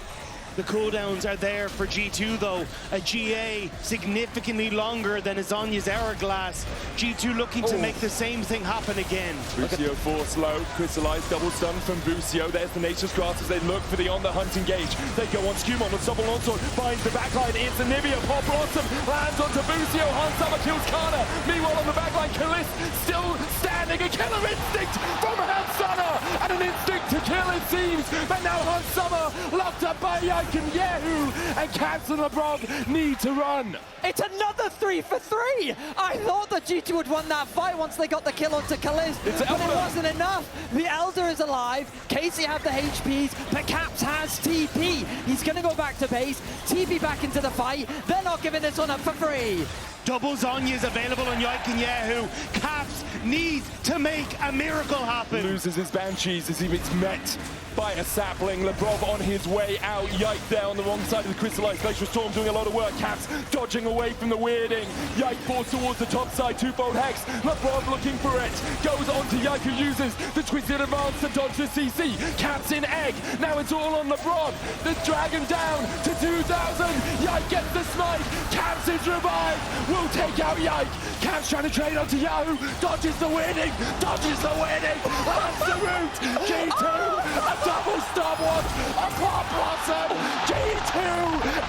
The cooldowns are there for G2 though. A GA significantly longer than Azonya's Hourglass. G2 looking to make the same thing happen again. Busio force low, crystallized double stun from Busio. There's the Nature's Grasp as they look for the on the hunt engage. They go on SkewMond with double onslaught, finds the backline. It's Anivia, Pop Blossom, lands onto Busio. Summer kills Skarner. Meanwhile on the backline, Caliste still standing. A killer instinct from Summer, and an instinct to kill it seems. But now Summer locked up by Yike and kyeahoo, and Caps and Labrov need to run. It's another 3 for 3! I thought that G2 would won that fight once they got the kill onto Caliste, but it wasn't enough. The Elder is alive, Casey have the HPs, but Caps has TP. He's gonna go back to base, TP back into the fight. They're not giving this one up for free. Double Zonyas available on Yike and kyeahoo. Caps needs to make a miracle happen. Loses his Banshees as he gets met by a sapling. Labrov on his way out. Yike there on the wrong side of the crystallized Glacial Storm doing a lot of work. Caps dodging away from the weirding. Yike forced towards the top side, twofold Hex. Labrov looking for it. Goes on to Yike, who uses the Twisted Advance to dodge the CC. Caps in egg. Now it's all on Labrov. The Dragon down to 2,000. Yike gets the smite. Caps is revived. Will take out Yike. Caps trying to trade onto kyeahoo. Dodges the weirding. Dodges the weirding. That's the route. G2. Double stopwatch, a Pop Blossom, G2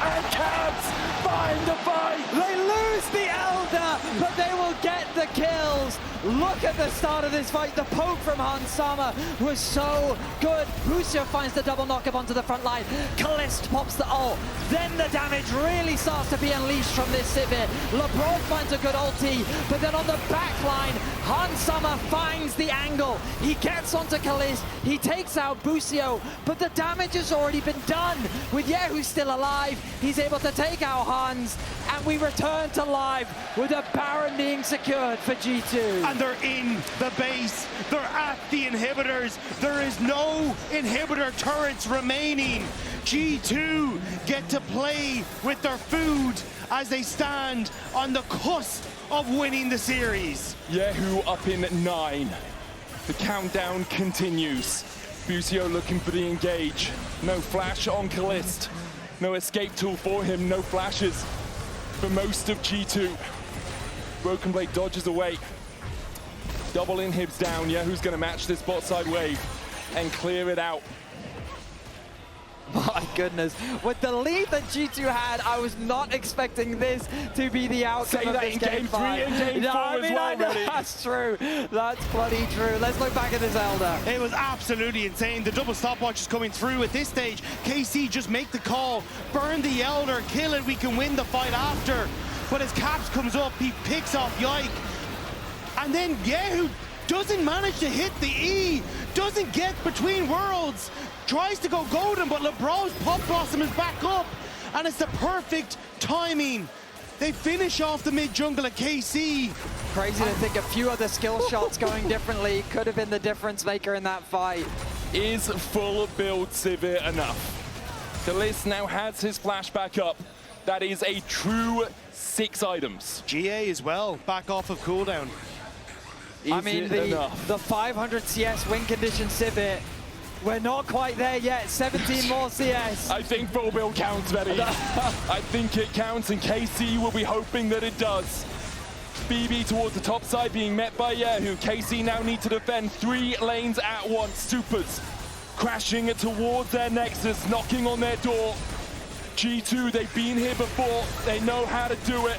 and Caps find the fight. They lose the Elder, but they will get the kills. Look at the start of this fight. The poke from Summer was so good. Busio finds the double knock up onto the front line. Caliste pops the ult. Then the damage really starts to be unleashed from this Sivir. Labrov finds a good ulti, but then on the back line, Summer finds the angle. He gets onto Caliste. He takes out Busio, but the damage has already been done. With kyeahoo still alive, he's able to take out Hans, and we return to live with a Baron being secured for G2. And they're in the base. They're at the inhibitors. There is no inhibitor turrets remaining. G2 get to play with their food as they stand on the cusp of winning the series. kyeahoo up in 9. The countdown continues. Busio looking for the engage. No flash on Caliste. No escape tool for him. No flashes for most of G2. Broken Blade dodges away. Double inhibs down. kyeahoo's going to match this bot side wave and clear it out. My goodness, with the lead that G2 had, I was not expecting this to be the outcome Say of that this in game 3 and game 4 as well, Reddy. That's true. That's bloody true. Let's look back at this Elder. It was absolutely insane. The double stopwatch is coming through at this stage. KC just make the call, burn the Elder, kill it, we can win the fight after. But as Caps comes up, he picks off Yike. And then kyeahoo doesn't manage to hit the E, doesn't get between worlds, tries to go golden, but Labrov's Pop Blossom is back up, and it's the perfect timing. They finish off the mid jungle at KC. Crazy to think a few other skill shots going differently could have been the difference maker in that fight. Is full build Sivir enough? Caliste now has his flash back up. That is a true 6 items. GA as well, back off of cooldown. I mean, the 500 CS win condition Sivir, we're not quite there yet. 17 more CS. I think full build counts, Vedius. I think it counts, and KC will be hoping that it does. BB towards the top side being met by kyeahoo. KC now need to defend 3 lanes at once. Supers crashing towards their nexus, knocking on their door. G2, they've been here before. They know how to do it.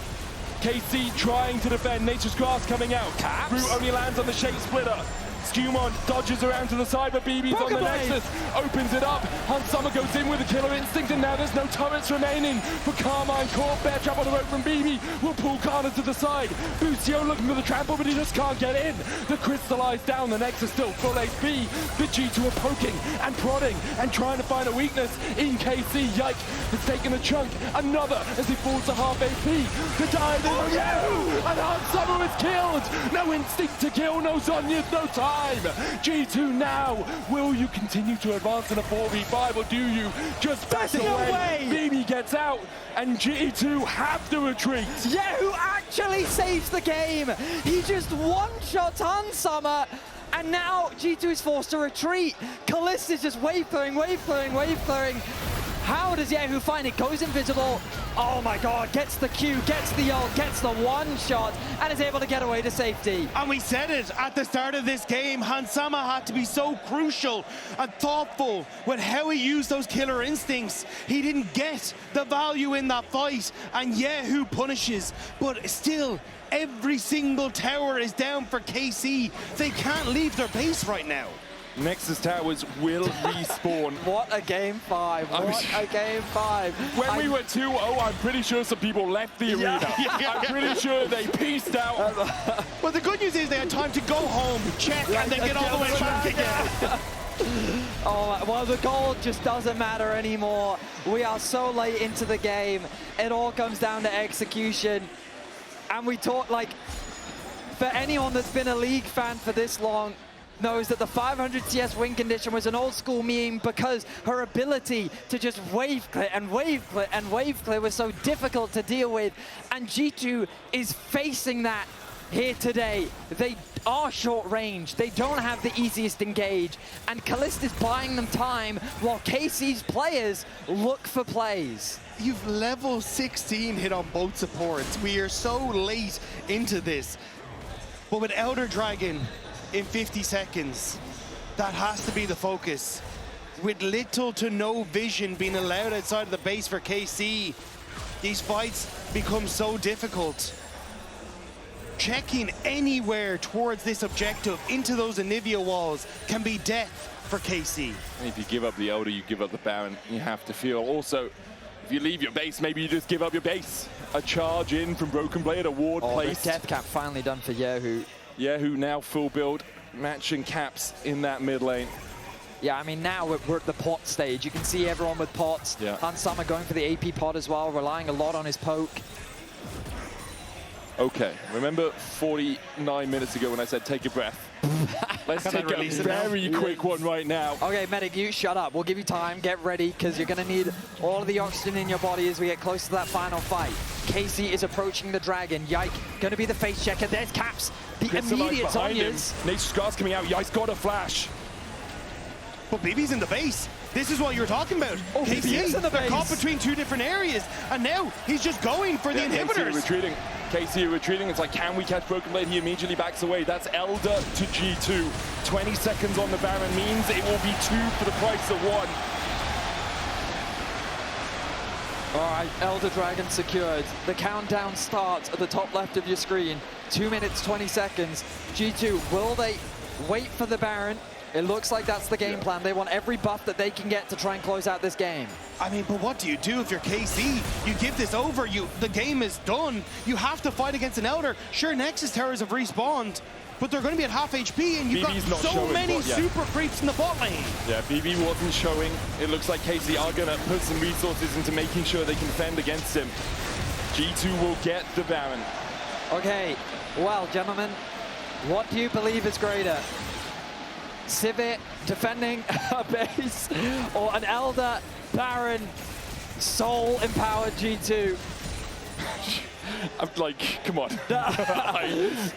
KC trying to defend. Nature's Grass coming out. Root only lands on the Shape Splitter. SkewMond dodges around to the side, but BB's on the Nexus. Opens it up. Summer goes in with a killer instinct, and now there's no turrets remaining for Karmine Corp. Bear trap on the road from BB. Will pull Skarner to the side. Busio looking for the trample, but he just can't get in. The crystallized down. The Nexus still full HP. The G2 are poking and prodding and trying to find a weakness in KC. Yike has taken a chunk. Another as he falls to half AP. The dive and Summer is killed. No instinct to kill. No Zonyas. No time. G2 now, will you continue to advance in a 4v5 or do you just back away? BB gets out and G2 have to retreat. kyeahoo actually saves the game. He just one-shots Summer, and now G2 is forced to retreat. Caliste is just wave throwing. How does kyeahoo find it? Goes invisible. Oh my god, gets the Q, gets the ult, gets the one shot, and is able to get away to safety. And we said it at the start of this game, Hansama had to be so crucial and thoughtful with how he used those killer instincts. He didn't get the value in that fight, and kyeahoo punishes, but still, every single tower is down for KC. They can't leave their base right now. Nexus Towers will respawn. What a game 5. What a game 5. When we were 2-0, I'm pretty sure some people left the arena. I'm pretty sure they pieced out. Well, the good news is they had time to go home, check, and then get all the way back again. Oh, well, the gold just doesn't matter anymore. We are so late into the game. It all comes down to execution. And we talk, like, for anyone that's been a League fan for this long, knows that the 500 CS win condition was an old school meme because her ability to just wave clear was so difficult to deal with, and G2 is facing that here today. They are short range, they don't have the easiest engage, and Caliste is buying them time while KC's players look for plays. You've level 16 hit on both supports. We are so late into this, but with Elder Dragon in 50 seconds, that has to be the focus. With little to no vision being allowed outside of the base for KC, these fights become so difficult. Checking anywhere towards this objective into those Anivia walls can be death for KC. And if you give up the Elder, you give up the Baron. You have to feel. Also, if you leave your base, maybe you just give up your base. A charge in from Broken Blade, a ward placed. The death cap finally done for kyeahoo. kyeahoo now full build, matching caps in that mid lane. Yeah, I mean, now we're at the pot stage. You can see everyone with pots. Yeah. Summer going for the AP pot as well, relying a lot on his poke. Okay, remember 49 minutes ago when I said take a breath? Let's take a very quick one right now. Okay, Medic, you shut up. We'll give you time. Get ready, because you're going to need all of the oxygen in your body as we get close to that final fight. KC is approaching the dragon. Yike going to be the face checker. There's Caps. The immediate Zonyas. Nature's Grass coming out. Yike's got a flash. But BB's in the base. This is what you were talking about. Oh, KC is in the base. They're caught between 2 different areas, and now he's just going for the inhibitors. KC retreating. KC retreating. It's like, can we catch Broken Blade? He immediately backs away. That's Elder to G2. 20 seconds on the Baron means it will be 2 for the price of 1. All right, Elder Dragon secured. The countdown starts at the top left of your screen. 2 minutes, 20 seconds. G2, will they wait for the Baron? It looks like that's the game plan. They want every buff that they can get to try and close out this game. I mean, but what do you do if you're KC? You give this over, the game is done. You have to fight against an Elder. Sure, Nexus Towers have respawned, but they're going to be at half HP, and you've got so many super creeps in the bot lane. Yeah, BB wasn't showing. It looks like KC are going to put some resources into making sure they can fend against him. G2 will get the Baron. Okay, well, gentlemen, what do you believe is greater? Sivir defending a base, or an Elder, Baron, soul-empowered G2? I'm like, come on.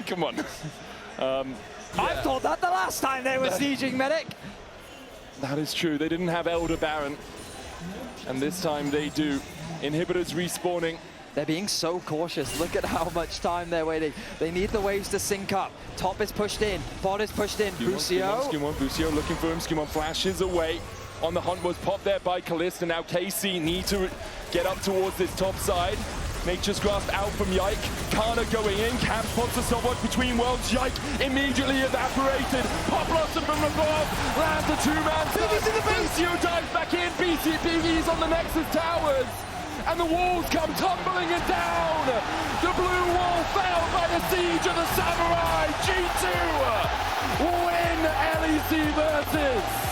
Come on. I thought that the last time they were sieging Medic. That is true. They didn't have Elder Baron, and this time they do. Inhibitors respawning. They're being so cautious. Look at how much time they're waiting. They need the waves to sync up. Top is pushed in. Bot is pushed in. Busio. Busio looking for him. SkewMond flashes away. On the hunt was popped there by Caliste, and now KC need to get up towards this top side. Nature's Grasp out from Yike. Canna going in. Camp spots the stopwatch between worlds. Yike immediately evaporated. Pop blossom from above. Lands the two-man. BB's in the base. Busio dives back in. BB's on the Nexus Towers. And the walls come tumbling it down. The blue wall fell by the siege of the Samurai. G2 win LEC Versus.